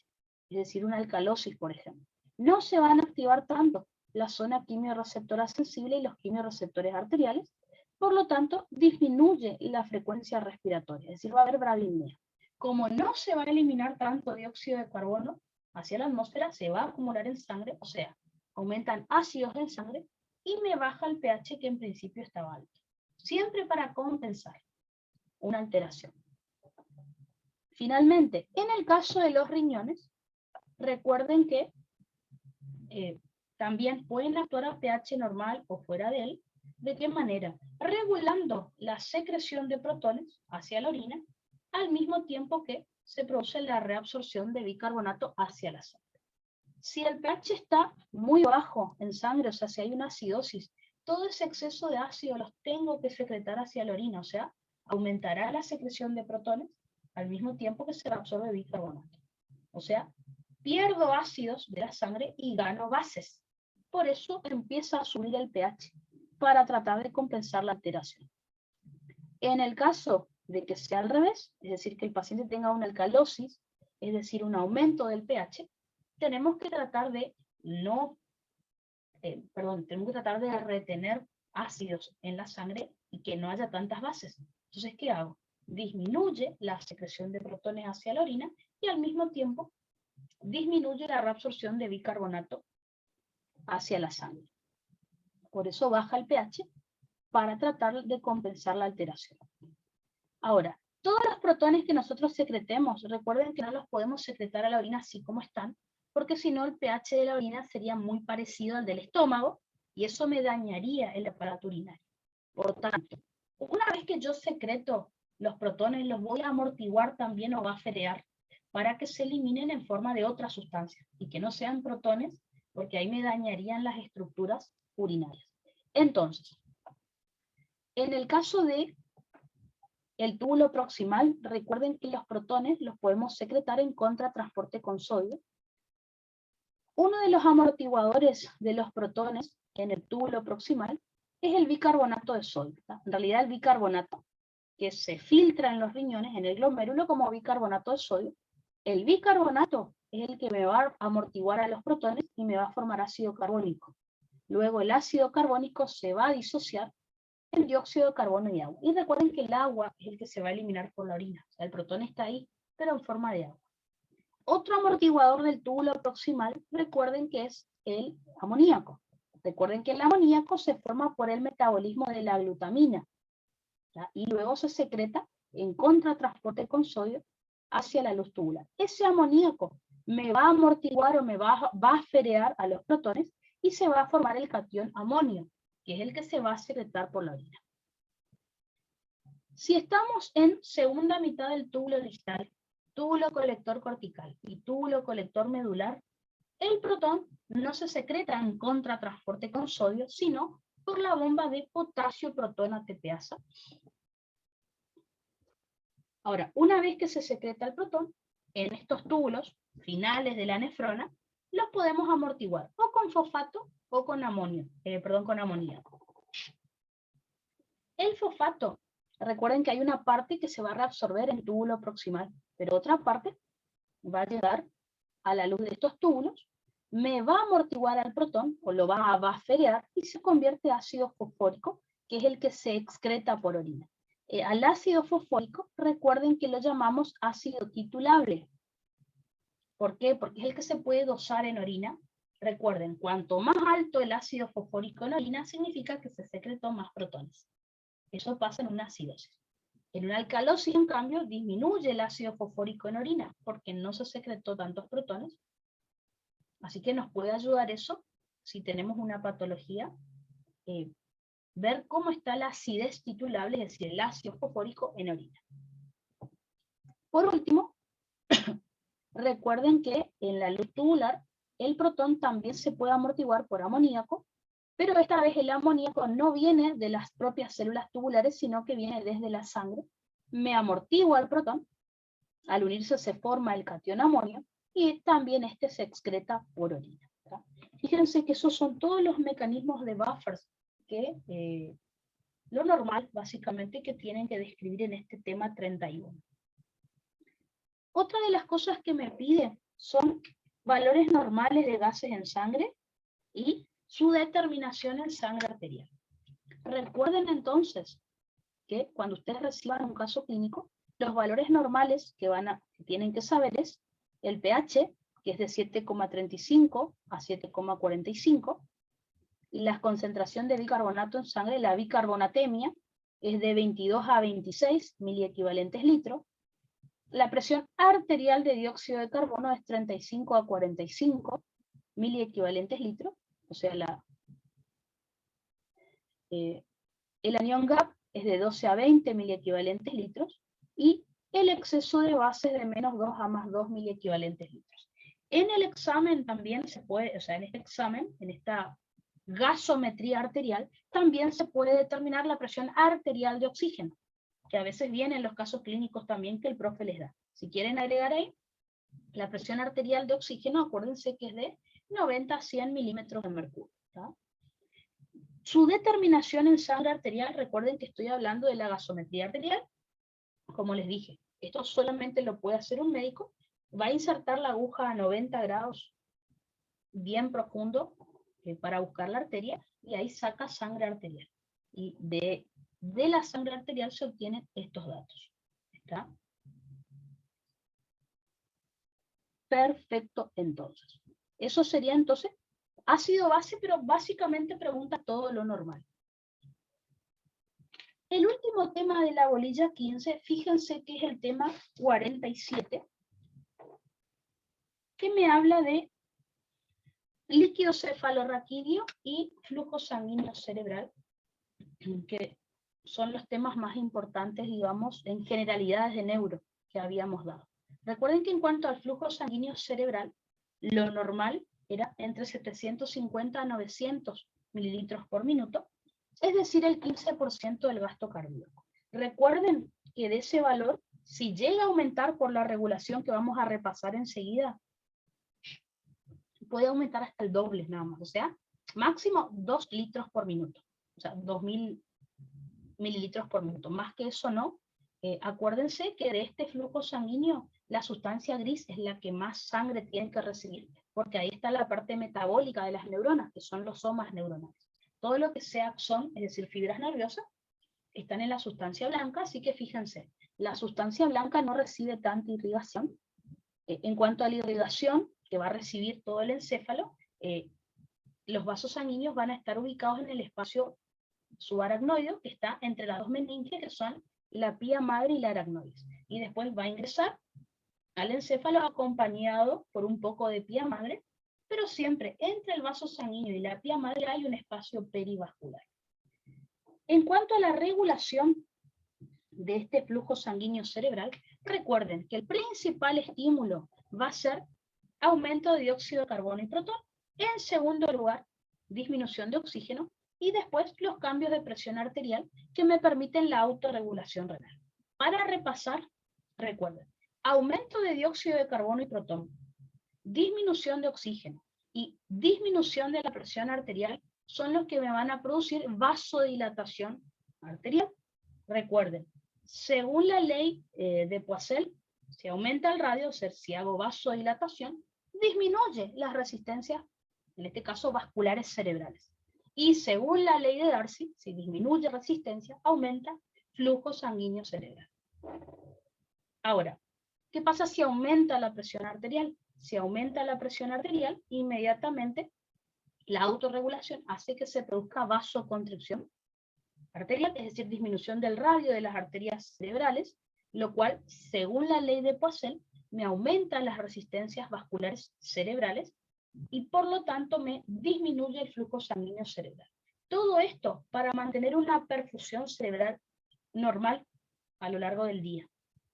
es decir, una alcalosis, por ejemplo. No se van a activar tanto la zona quimiorreceptora sensible y los quimiorreceptores arteriales, por lo tanto, disminuye la frecuencia respiratoria, es decir, va a haber bradipnea. Como no se va a eliminar tanto dióxido de carbono hacia la atmósfera, se va a acumular en sangre, o sea, aumentan ácidos en sangre y me baja el pH que en principio estaba alto. Siempre para compensar una alteración. Finalmente, en el caso de los riñones, recuerden que también pueden actuar a pH normal o fuera de él. ¿De qué manera? Regulando la secreción de protones hacia la orina, al mismo tiempo que se produce la reabsorción de bicarbonato hacia la sangre. Si el pH está muy bajo en sangre, o sea, si hay una acidosis, todo ese exceso de ácido los tengo que secretar hacia la orina, o sea, aumentará la secreción de protones al mismo tiempo que se absorbe bicarbonato. O sea, pierdo ácidos de la sangre y gano bases. Por eso empieza a subir el pH para tratar de compensar la alteración. En el caso de que sea al revés, es decir, que el paciente tenga una alcalosis, es decir, un aumento del pH, tenemos que tratar de tenemos que tratar de retener ácidos en la sangre y que no haya tantas bases. Entonces, ¿qué hago? Disminuye la secreción de protones hacia la orina y al mismo tiempo disminuye la reabsorción de bicarbonato hacia la sangre. Por eso baja el pH para tratar de compensar la alteración. Ahora, todos los protones que nosotros secretemos, recuerden que no los podemos secretar a la orina así como están, porque si no el pH de la orina sería muy parecido al del estómago y eso me dañaría el aparato urinario. Por tanto, una vez que yo secreto los protones, los voy a amortiguar también o bufferear para que se eliminen en forma de otras sustancias y que no sean protones, porque ahí me dañarían las estructuras urinarias. Entonces, en el caso de el túbulo proximal, recuerden que los protones los podemos secretar en contratransporte con sodio. Uno de los amortiguadores de los protones en el túbulo proximal es el bicarbonato de sodio. ¿Tá? En realidad el bicarbonato, que se filtra en los riñones, en el glomérulo como bicarbonato de sodio, el bicarbonato es el que me va a amortiguar a los protones y me va a formar ácido carbónico. Luego el ácido carbónico se va a disociar en dióxido de carbono y agua. Y recuerden que el agua es el que se va a eliminar por la orina. O sea, el protón está ahí, pero en forma de agua. Otro amortiguador del túbulo proximal, recuerden que es el amoníaco. Recuerden que el amoníaco se forma por el metabolismo de la glutamina, ¿ya? Y luego se secreta en contratransporte con sodio hacia la luz tubular. Ese amoníaco me va a amortiguar o me va a ferear a los protones y se va a formar el catión amonio, que es el que se va a secretar por la orina. Si estamos en segunda mitad del túbulo distal, túbulo colector cortical y túbulo colector medular, el protón no se secreta en contratransporte con sodio, sino por la bomba de potasio protón ATPasa. Ahora, una vez que se secreta el protón, en estos túbulos finales de la nefrona, los podemos amortiguar o con fosfato o con amoníaco. El fosfato, recuerden que hay una parte que se va a reabsorber en el túbulo proximal, pero otra parte va a llegar a la luz de estos túbulos, me va a amortiguar al protón, o lo va a bufferear, y se convierte en ácido fosfórico, que es el que se excreta por orina. Al ácido fosfórico, recuerden que lo llamamos ácido titulable. ¿Por qué? Porque es el que se puede dosar en orina. Recuerden, cuanto más alto el ácido fosfórico en orina, significa que se secretó más protones. Eso pasa en una acidosis. En una alcalosis, en cambio, disminuye el ácido fosfórico en orina, porque no se secretó tantos protones. Así que nos puede ayudar eso, si tenemos una patología, ver cómo está la acidez titulable, es decir, el ácido fosfórico en orina. Por último, Recuerden que en la luz tubular el protón también se puede amortiguar por amoníaco, pero esta vez el amoníaco no viene de las propias células tubulares, sino que viene desde la sangre. Me amortigua el protón, al unirse se forma el catión amonio, y también este se excreta por orina. ¿Tá? Fíjense que esos son todos los mecanismos de buffers que lo normal, básicamente, que tienen que describir en este tema 31. Otra de las cosas que me pide son valores normales de gases en sangre y su determinación en sangre arterial. Recuerden entonces que cuando ustedes reciban un caso clínico, los valores normales que tienen que saber es el pH, que es de 7,35 a 7,45, la concentración de bicarbonato en sangre, la bicarbonatemia, es de 22 a 26 miliequivalentes litros. La presión arterial de dióxido de carbono es 35 a 45 miliequivalentes litros, o sea, el anión GAP es de 12 a 20 miliequivalentes litros, y el exceso de bases de menos 2 a más 2 miliequivalentes litros. En el examen también se puede, o sea, en este examen, en esta gasometría arterial, también se puede determinar la presión arterial de oxígeno, que a veces viene en los casos clínicos también que el profe les da. Si quieren agregar ahí, la presión arterial de oxígeno, acuérdense que es de 90 a 100 milímetros de mercurio. ¿Tá? Su determinación en sangre arterial, recuerden que estoy hablando de la gasometría arterial, como les dije, esto solamente lo puede hacer un médico, va a insertar la aguja a 90 grados, bien profundo, para buscar la arteria, y ahí saca sangre arterial. Y de la sangre arterial se obtienen estos datos. ¿Está? Perfecto, entonces. Eso sería entonces ácido base, pero básicamente pregunta todo lo normal. El último tema de la bolilla 15, fíjense que es el tema 47, que me habla de líquido cefalorraquídeo y flujo sanguíneo cerebral, que son los temas más importantes, digamos, en generalidades de neuro que habíamos dado. Recuerden que en cuanto al flujo sanguíneo cerebral, lo normal era entre 750 a 900 mililitros por minuto, es decir, el 15% del gasto cardíaco. Recuerden que de ese valor, si llega a aumentar por la regulación que vamos a repasar enseguida, puede aumentar hasta el doble nada más, o sea, máximo 2 litros por minuto, o sea, 2000 mililitros por minuto. Más que eso no. Acuérdense que de este flujo sanguíneo, la sustancia gris es la que más sangre tiene que recibir, porque ahí está la parte metabólica de las neuronas, que son los somas neuronales. Todo lo que sea axón, es decir, fibras nerviosas, están en la sustancia blanca, así que fíjense, la sustancia blanca no recibe tanta irrigación. En cuanto a la irrigación que va a recibir todo el encéfalo, los vasos sanguíneos van a estar ubicados en el espacio subaracnoideo, que está entre las dos meninges, que son la pía madre y la aracnoides. Y después va a ingresar al encéfalo acompañado por un poco de pía madre, pero siempre entre el vaso sanguíneo y la pía madre hay un espacio perivascular. En cuanto a la regulación de este flujo sanguíneo cerebral, recuerden que el principal estímulo va a ser aumento de dióxido de carbono y protón. En segundo lugar, disminución de oxígeno. Y después los cambios de presión arterial que me permiten la autorregulación renal. Para repasar, recuerden, aumento de dióxido de carbono y protón, disminución de oxígeno y disminución de la presión arterial son los que me van a producir vasodilatación arterial. Recuerden, según la ley de Poiseuille, si aumenta el radio, o sea, si hago vasodilatación, disminuye las resistencias, en este caso vasculares cerebrales. Y según la ley de Darcy, si disminuye resistencia, aumenta flujo sanguíneo cerebral. Ahora, ¿qué pasa si aumenta la presión arterial? Si aumenta la presión arterial, inmediatamente la autorregulación hace que se produzca vasoconstricción arterial, es decir, disminución del radio de las arterias cerebrales, lo cual, según la ley de Poiseuille, me aumenta las resistencias vasculares cerebrales y por lo tanto me disminuye el flujo sanguíneo cerebral. Todo esto para mantener una perfusión cerebral normal a lo largo del día.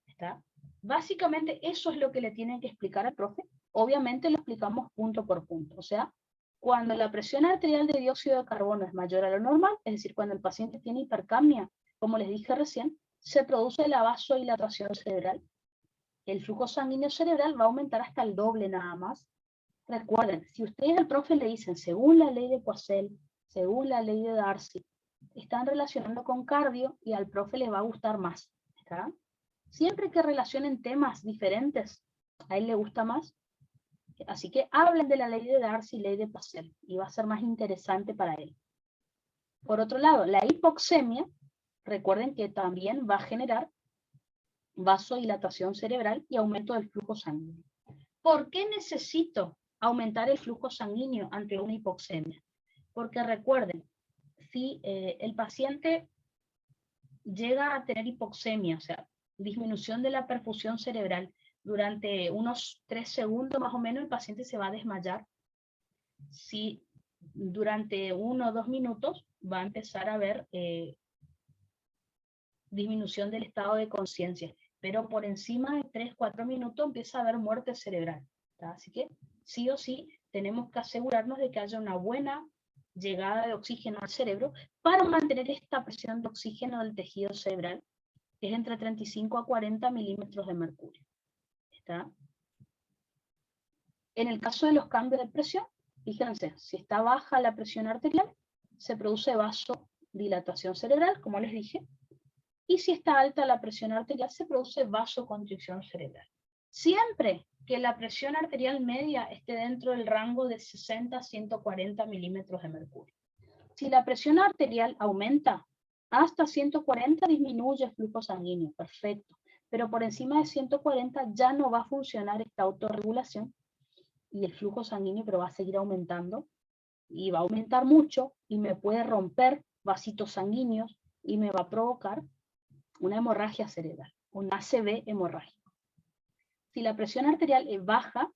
¿Está? Básicamente eso es lo que le tienen que explicar al profe. Obviamente lo explicamos punto por punto. O sea, cuando la presión arterial de dióxido de carbono es mayor a lo normal, es decir, cuando el paciente tiene hipercapnia, como les dije recién, se produce la vasodilatación cerebral. El flujo sanguíneo cerebral va a aumentar hasta el doble nada más. Recuerden, si ustedes al profe le dicen, según la ley de Poiseuille, según la ley de Darcy, están relacionando con cardio y al profe les va a gustar más. ¿Está? Siempre que relacionen temas diferentes, a él le gusta más. Así que hablen de la ley de Darcy y ley de Poiseuille y va a ser más interesante para él. Por otro lado, la hipoxemia, recuerden que también va a generar vasodilatación cerebral y aumento del flujo sanguíneo. ¿Por qué necesito aumentar el flujo sanguíneo ante una hipoxemia? Porque recuerden, si el paciente llega a tener hipoxemia, o sea, disminución de la perfusión cerebral, durante unos 3 segundos más o menos el paciente se va a desmayar. Si durante 1 o 2 minutos va a empezar a haber disminución del estado de conciencia, pero por encima de 3 o 4 minutos empieza a haber muerte cerebral. ¿Tá? Así que sí o sí tenemos que asegurarnos de que haya una buena llegada de oxígeno al cerebro para mantener esta presión de oxígeno del tejido cerebral, que es entre 35 a 40 milímetros de mercurio. ¿Está? En el caso de los cambios de presión, fíjense, si está baja la presión arterial, se produce vasodilatación cerebral, como les dije, y si está alta la presión arterial, se produce vasoconstricción cerebral. Siempre que la presión arterial media esté dentro del rango de 60 a 140 milímetros de mercurio. Si la presión arterial aumenta hasta 140, disminuye el flujo sanguíneo, perfecto. Pero por encima de 140 ya no va a funcionar esta autorregulación y el flujo sanguíneo pero va a seguir aumentando y va a aumentar mucho y me puede romper vasitos sanguíneos y me va a provocar una hemorragia cerebral, un ACV hemorrágico. Si la presión arterial es baja,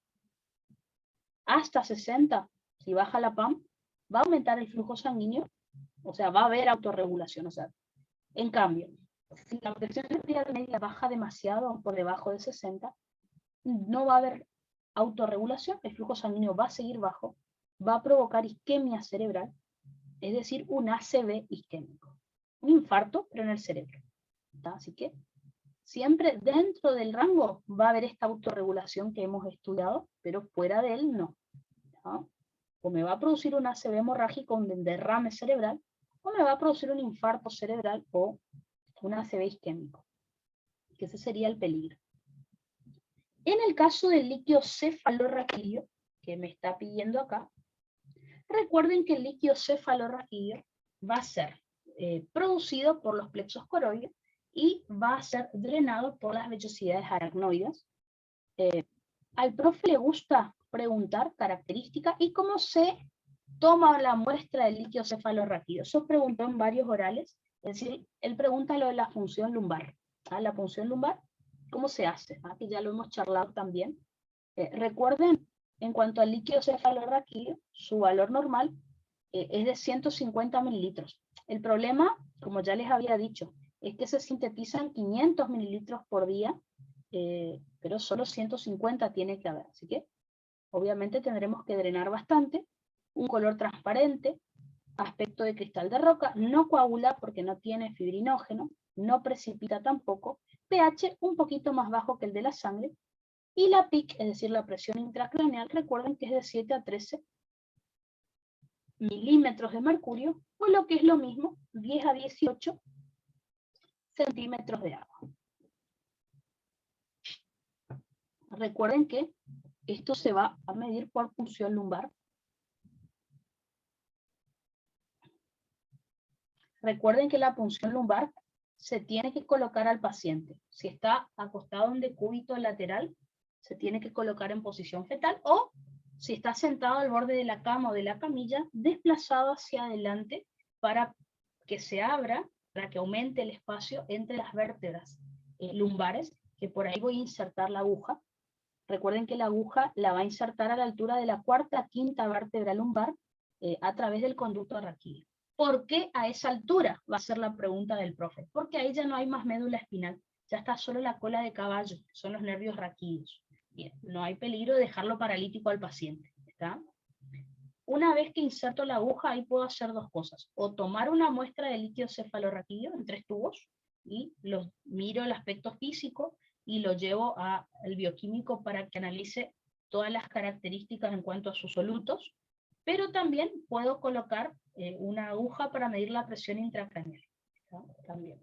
hasta 60, si baja la PAM, va a aumentar el flujo sanguíneo, o sea, va a haber autorregulación. O sea, en cambio, si la presión arterial media baja demasiado, por debajo de 60, no va a haber autorregulación, el flujo sanguíneo va a seguir bajo, va a provocar isquemia cerebral, es decir, un ACV isquémico. Un infarto, pero en el cerebro. ¿Tá? Así que siempre dentro del rango va a haber esta autorregulación que hemos estudiado, pero fuera de él no. ¿Tá? O me va a producir un ACV hemorrágico, un derrame cerebral, o me va a producir un infarto cerebral o un ACV isquémico. Que ese sería el peligro. En el caso del líquido cefalorraquídeo, que me está pidiendo acá, recuerden que el líquido cefalorraquídeo va a ser producido por los plexos coroides y va a ser drenado por las vellosidades aracnoides. Al profe le gusta preguntar características y cómo se toma la muestra del líquido cefalorraquídeo. Eso preguntó en varios orales, es decir, él pregunta lo de la función lumbar. La punción lumbar, ¿cómo se hace? Que ya lo hemos charlado también. Recuerden, en cuanto al líquido cefalorraquídeo, su valor normal es de 150 mililitros. El problema, como ya les había dicho, es que se sintetizan 500 mililitros por día, pero solo 150 tiene que haber. Así que, obviamente, tendremos que drenar bastante. Un color transparente, aspecto de cristal de roca, no coagula porque no tiene fibrinógeno, no precipita tampoco, pH un poquito más bajo que el de la sangre, y la PIC, es decir, la presión intracraneal, recuerden que es de 7 a 13 milímetros de mercurio, o lo que es lo mismo, 10 a 18 centímetros de agua. Recuerden que esto se va a medir por punción lumbar. Recuerden que la punción lumbar se tiene que colocar al paciente. Si está acostado en decúbito lateral, se tiene que colocar en posición fetal, o si está sentado al borde de la cama o de la camilla, desplazado hacia adelante para que se abra, para que aumente el espacio entre las vértebras lumbares, que por ahí voy a insertar la aguja. Recuerden que la aguja la va a insertar a la altura de la cuarta, quinta vértebra lumbar a través del conducto raquídeo. ¿Por qué a esa altura? Va a ser la pregunta del profe. Porque ahí ya no hay más médula espinal. ya está solo la cola de caballo, que son los nervios raquídeos. Bien, no hay peligro de dejarlo paralítico al paciente, ¿está? Una vez que inserto la aguja, ahí puedo hacer dos cosas. O tomar una muestra de líquido cefalorraquídeo en 3 tubos, y miro el aspecto físico, y lo llevo al bioquímico para que analice todas las características en cuanto a sus solutos, pero también puedo colocar una aguja para medir la presión intracraneal, ¿no? También.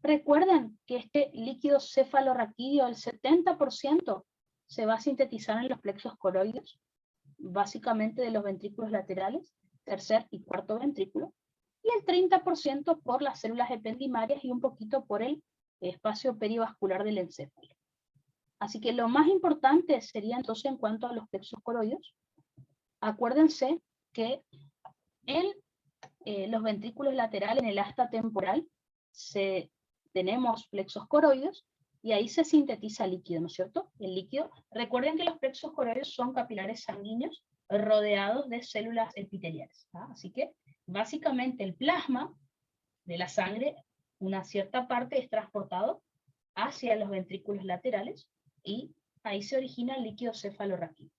Recuerden que este líquido cefalorraquídeo, el 70% se va a sintetizar en los plexos coroides, básicamente de los ventrículos laterales, tercer y cuarto ventrículo, y el 30% por las células ependimarias y un poquito por el espacio perivascular del encéfalo. Así que lo más importante sería entonces en cuanto a los plexos coroides. Acuérdense que en los ventrículos laterales, en el asta temporal, tenemos plexos coroides y ahí se sintetiza líquido, ¿no es cierto? El líquido. Recuerden que los plexos coroides son capilares sanguíneos rodeados de células epiteliales, ¿ah? Así que básicamente el plasma de la sangre, una cierta parte es transportado hacia los ventrículos laterales y ahí se origina el líquido cefalorraquídeo.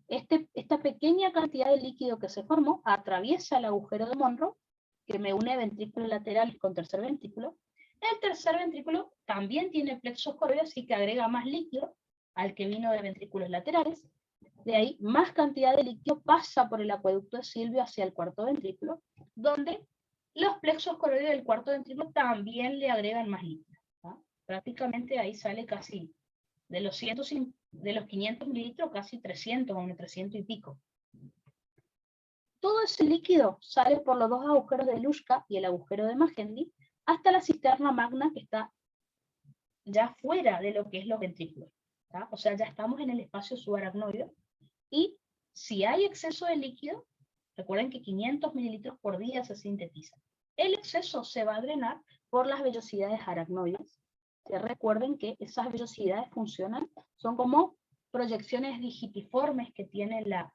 Esta pequeña cantidad de líquido que se formó atraviesa el agujero de Monro, que me une ventrículos laterales con tercer ventrículo. El tercer ventrículo también tiene plexos coroides y que agrega más líquido al que vino de ventrículos laterales. De ahí, más cantidad de líquido pasa por el acueducto de Silvio hacia el cuarto ventrículo, donde los plexos coroides del cuarto ventrículo también le agregan más líquido, ¿no? Prácticamente ahí sale casi de los 500 mililitros, casi 300 o 300 y pico. Todo ese líquido sale por los dos agujeros de Luschka y el agujero de Magendie hasta la cisterna magna, que está ya fuera de lo que es los ventrículos, ¿tá? O sea, ya estamos en el espacio subaracnoideo, y si hay exceso de líquido, recuerden que 500 mililitros por día se sintetiza. El exceso se va a drenar por las vellosidades aracnoides. Recuerden que esas vellosidades funcionan, son como proyecciones digitiformes que tiene la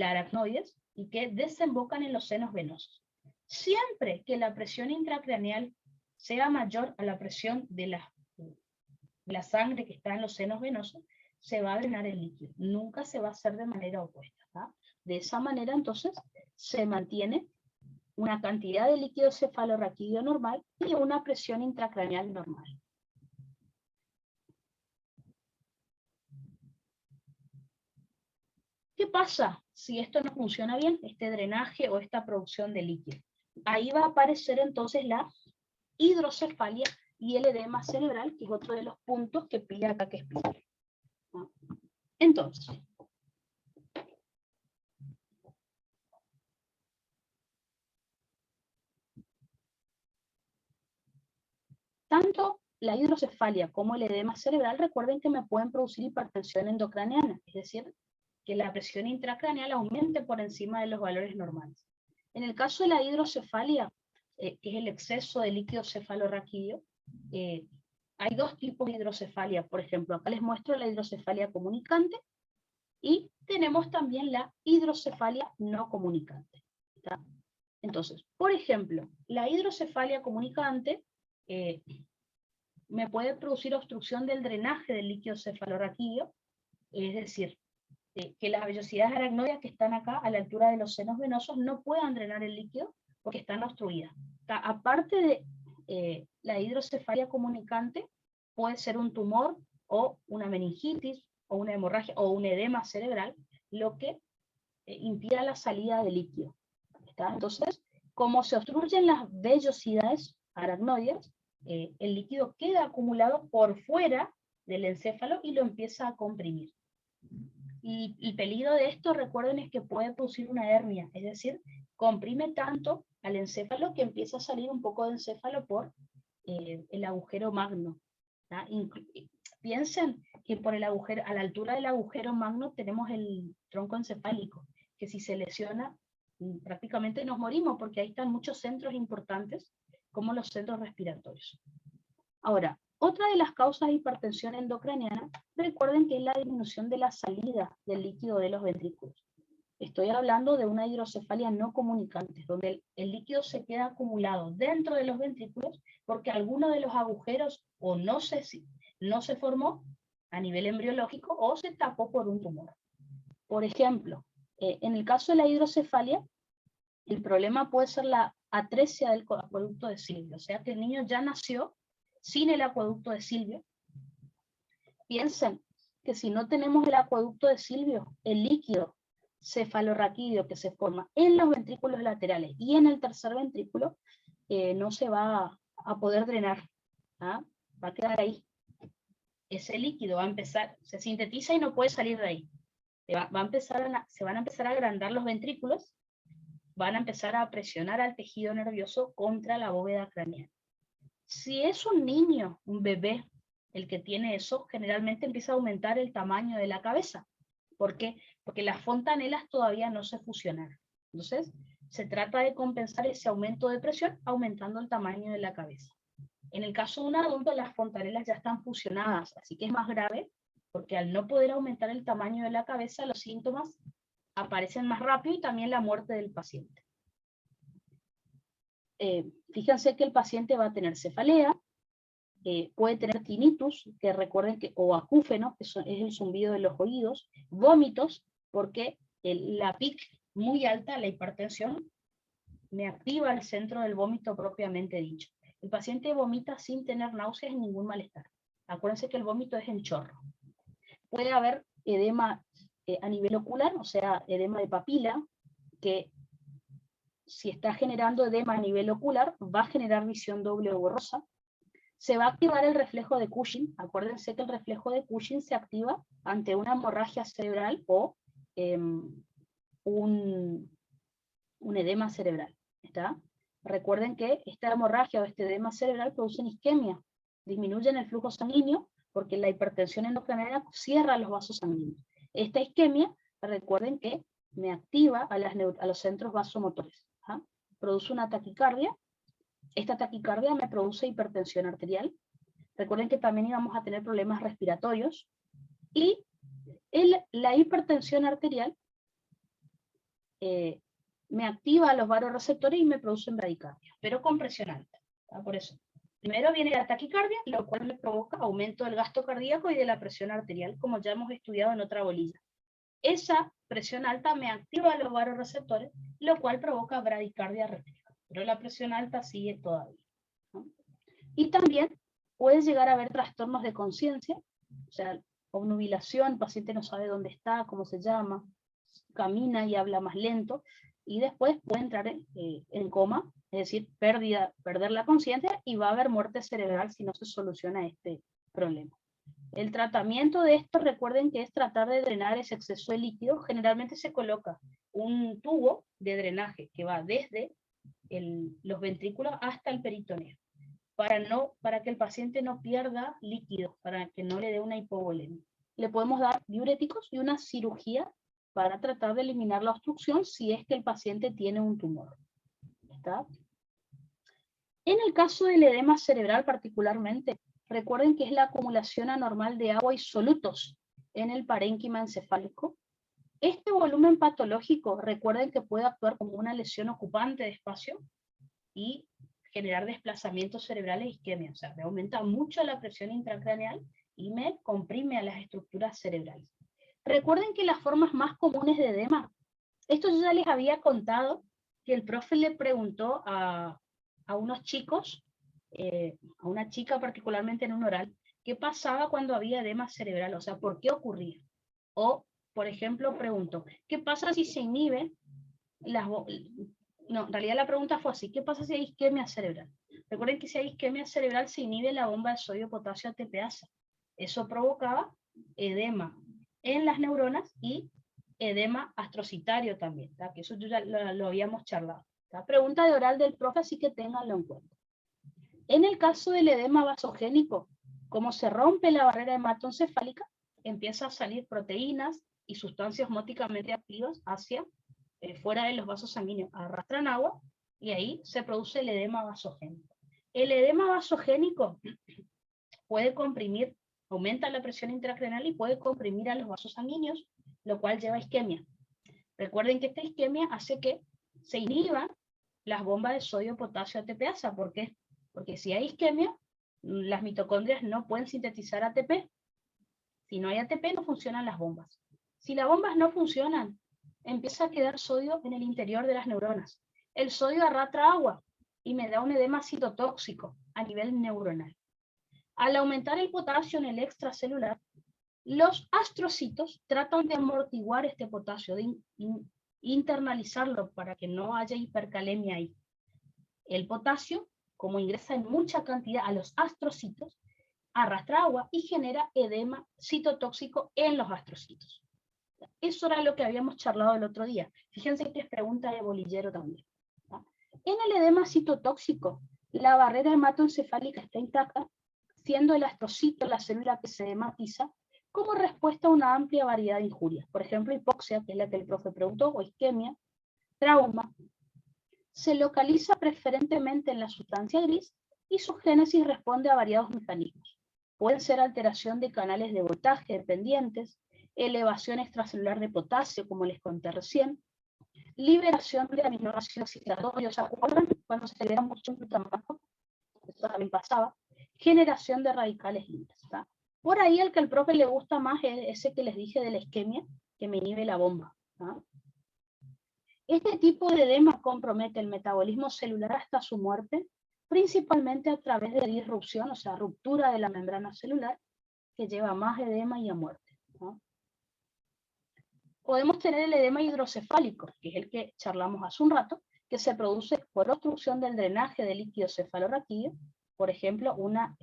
aracnoides y que desembocan en los senos venosos. Siempre que la presión intracraneal sea mayor a la presión de la sangre que está en los senos venosos, se va a drenar el líquido. Nunca se va a hacer de manera opuesta, ¿tá? De esa manera, entonces, se mantiene una cantidad de líquido cefalorraquídeo normal y una presión intracraneal normal. ¿Qué pasa si esto no funciona bien, este drenaje o esta producción de líquido? Ahí va a aparecer entonces la hidrocefalia y el edema cerebral, que es otro de los puntos que pide acá que explique. Entonces, tanto la hidrocefalia como el edema cerebral, recuerden que me pueden producir hipertensión endocraniana, es decir, que la presión intracraneal aumente por encima de los valores normales. En el caso de la hidrocefalia, que es el exceso de líquido cefalorraquídeo, hay dos tipos de hidrocefalia. Por ejemplo, acá les muestro la hidrocefalia comunicante y tenemos también la hidrocefalia no comunicante, ¿tá? Entonces, por ejemplo, la hidrocefalia comunicante me puede producir obstrucción del drenaje del líquido cefalorraquídeo, es decir, que las vellosidades aracnoides que están acá a la altura de los senos venosos no puedan drenar el líquido porque están obstruidas. Aparte de la hidrocefalia comunicante, puede ser un tumor o una meningitis o una hemorragia o un edema cerebral, lo que impida la salida de líquido, ¿está? Entonces, como se obstruyen las vellosidades aracnoides, el líquido queda acumulado por fuera del encéfalo y lo empieza a comprimir. Y el peligro de esto, recuerden, es que puede producir una hernia, es decir, comprime tanto al encéfalo que empieza a salir un poco de encéfalo por el agujero magno, ¿tá? Piensen que por el agujero, a la altura del agujero magno tenemos el tronco encefálico, que si se lesiona prácticamente nos morimos, porque ahí están muchos centros importantes, como los centros respiratorios. Ahora, otra de las causas de hipertensión endocraniana, recuerden que es la disminución de la salida del líquido de los ventrículos. Estoy hablando de una hidrocefalia no comunicante, donde el líquido se queda acumulado dentro de los ventrículos porque alguno de los agujeros o no se formó a nivel embriológico o se tapó por un tumor. Por ejemplo, en el caso de la hidrocefalia, el problema puede ser la atresia del acueducto de Silvio, o sea que el niño ya nació sin el acueducto de Silvio. Piensen que si no tenemos el acueducto de Silvio, el líquido cefalorraquídeo que se forma en los ventrículos laterales y en el tercer ventrículo no se va a poder drenar, ¿ah? Va a quedar ahí. Ese líquido va a empezar, se sintetiza y no puede salir de ahí. Se van a empezar a agrandar los ventrículos, van a empezar a presionar al tejido nervioso contra la bóveda craneal. Si es un niño, un bebé, el que tiene eso, generalmente empieza a aumentar el tamaño de la cabeza. ¿Por qué? Porque las fontanelas todavía no se fusionaron. Entonces, se trata de compensar ese aumento de presión aumentando el tamaño de la cabeza. En el caso de un adulto, las fontanelas ya están fusionadas, así que es más grave, porque al no poder aumentar el tamaño de la cabeza, los síntomas aparecen más rápido y también la muerte del paciente. Fíjense que el paciente va a tener cefalea, puede tener tinnitus, que recuerden que, o acúfenos, que es el zumbido de los oídos, vómitos, porque la PIC muy alta, la hipertensión, me activa el centro del vómito propiamente dicho. El paciente vomita sin tener náuseas y ningún malestar. Acuérdense que el vómito es en chorro. Puede haber edema a nivel ocular, o sea, edema de papila, que si está generando edema a nivel ocular, va a generar visión doble o borrosa. Se va a activar el reflejo de Cushing. Acuérdense que el reflejo de Cushing se activa ante una hemorragia cerebral o un edema cerebral. ¿Está? Recuerden que esta hemorragia o este edema cerebral producen isquemia, disminuyen el flujo sanguíneo porque la hipertensión endocrinal cierra los vasos sanguíneos. Esta isquemia, recuerden que me activa a los centros vasomotores. ¿Ah? Produce una taquicardia. Esta taquicardia me produce hipertensión arterial. Recuerden que también íbamos a tener problemas respiratorios. Y la hipertensión arterial me activa los vasoreceptores y me producen bradicardia, pero con presión alta. Por eso, primero viene la taquicardia, lo cual me provoca aumento del gasto cardíaco y de la presión arterial, como ya hemos estudiado en otra bolilla. Esa presión alta me activa los vasoreceptores, lo cual provoca bradicardia refleja, pero la presión alta sigue todavía, ¿no? Y también puede llegar a haber trastornos de conciencia, o sea, obnubilación, el paciente no sabe dónde está, cómo se llama, camina y habla más lento, y después puede entrar en coma, es decir, perder la conciencia, y va a haber muerte cerebral si no se soluciona este problema. El tratamiento de esto, recuerden que es tratar de drenar ese exceso de líquido. Generalmente se coloca un tubo de drenaje que va desde los ventrículos hasta el peritoneo, para que el paciente no pierda líquido, para que no le dé una hipovolemia. Le podemos dar diuréticos y una cirugía para tratar de eliminar la obstrucción si es que el paciente tiene un tumor. ¿Está? En el caso del edema cerebral particularmente, recuerden que es la acumulación anormal de agua y solutos en el parénquima encefálico. Este volumen patológico, recuerden que puede actuar como una lesión ocupante de espacio y generar desplazamientos cerebrales e isquemia. O sea, me aumenta mucho la presión intracraneal y me comprime a las estructuras cerebrales. Recuerden que las formas más comunes de edema, esto yo ya les había contado, que el profe le preguntó a unos chicos, a una chica particularmente en un oral, qué pasaba cuando había edema cerebral, o sea, por qué ocurría. O, por ejemplo, preguntó, ¿qué pasa si se inhiben las... No, en realidad la pregunta fue así, ¿qué pasa si hay isquemia cerebral? Recuerden que si hay isquemia cerebral se inhibe la bomba de sodio-potasio ATPasa. Eso provocaba edema en las neuronas y edema astrocitario también, ¿tá? Que eso ya lo habíamos charlado. ¿Tá? Pregunta de oral del profe, así que ténganlo en cuenta. En el caso del edema vasogénico, como se rompe la barrera hematoencefálica, empieza a salir proteínas y sustancias osmóticamente activas hacia fuera de los vasos sanguíneos, arrastran agua y ahí se produce el edema vasogénico. El edema vasogénico puede comprimir, aumenta la presión intracraneal y puede comprimir a los vasos sanguíneos, lo cual lleva a isquemia. Recuerden que esta isquemia hace que se inhiban las bombas de sodio-potasio ATPasa. ¿Por qué? Porque si hay isquemia, las mitocondrias no pueden sintetizar ATP. Si no hay ATP, no funcionan las bombas. Si las bombas no funcionan, empieza a quedar sodio en el interior de las neuronas. El sodio arrastra agua y me da un edema citotóxico a nivel neuronal. Al aumentar el potasio en el extracelular, los astrocitos tratan de amortiguar este potasio, de internalizarlo para que no haya hipercalemia ahí. El potasio, como ingresa en mucha cantidad a los astrocitos, arrastra agua y genera edema citotóxico en los astrocitos. Eso era lo que habíamos charlado el otro día. Fíjense que es pregunta de bolillero también. En el edema citotóxico, la barrera hematoencefálica está intacta, siendo el astrocito la célula que se hematiza como respuesta a una amplia variedad de injurias. Por ejemplo, hipoxia, que es la que el profe preguntó, o isquemia, trauma. Se localiza preferentemente en la sustancia gris y su génesis responde a variados mecanismos. Pueden ser alteración de canales de voltaje dependientes, elevación extracelular de potasio, como les conté recién, liberación de aminoácidos excitatorios, ¿se acuerdan? Cuando se acelera mucho el glutamato, eso también pasaba, generación de radicales libres. ¿Tá? Por ahí el que al profe le gusta más es ese que les dije de la isquemia, que me inhibe la bomba. ¿Tá? Este tipo de edema compromete el metabolismo celular hasta su muerte, principalmente a través de disrupción, o sea, ruptura de la membrana celular, que lleva a más edema y a muerte. ¿No? Podemos tener el edema hidrocefálico, que es el que charlamos hace un rato, que se produce por obstrucción del drenaje del líquido cefalorraquídeo, por ejemplo, una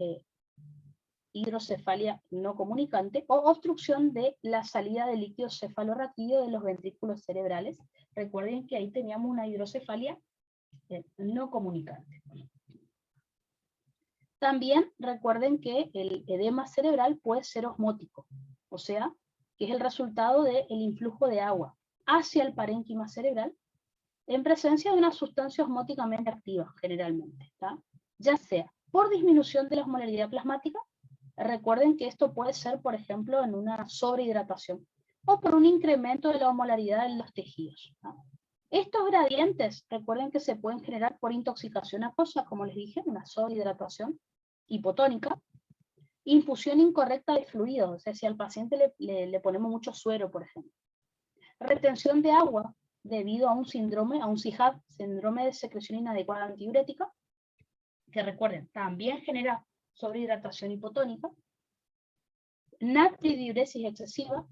hidrocefalia no comunicante, o obstrucción de la salida del líquido cefalorraquídeo de los ventrículos cerebrales. Recuerden que ahí teníamos una hidrocefalia no comunicante. También recuerden que el edema cerebral puede ser osmótico, o sea, que es el resultado del influjo de agua hacia el parénquima cerebral en presencia de una sustancia osmóticamente activa, generalmente, ¿tá? Ya sea por disminución de la osmolaridad plasmática, recuerden que esto puede ser, por ejemplo, en una sobrehidratación, o por un incremento de la osmolaridad en los tejidos. ¿tá? Estos gradientes, recuerden que se pueden generar por intoxicación acuosa, como les dije, una sobrehidratación hipotónica, infusión incorrecta de fluidos, o sea, si al paciente le ponemos mucho suero, por ejemplo. Retención de agua debido a un síndrome, a un SIHAP, síndrome de secreción inadecuada antidiurética, que recuerden, también genera sobrehidratación hipotónica. Natridiuresis excesiva,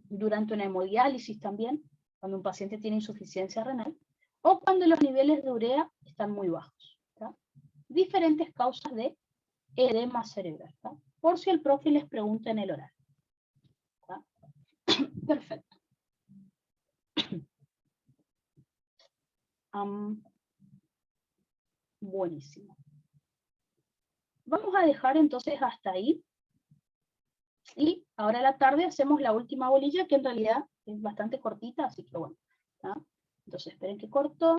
durante una hemodiálisis también, cuando un paciente tiene insuficiencia renal, o cuando los niveles de urea están muy bajos. ¿tá? Diferentes causas de edema cerebral, ¿tá? por si el profe les pregunta en el oral. ¿tá? Perfecto. Buenísimo. Vamos a dejar entonces hasta ahí. Y ahora a la tarde hacemos la última bolilla, que en realidad es bastante cortita, así que bueno. ¿tá? Entonces esperen que corto.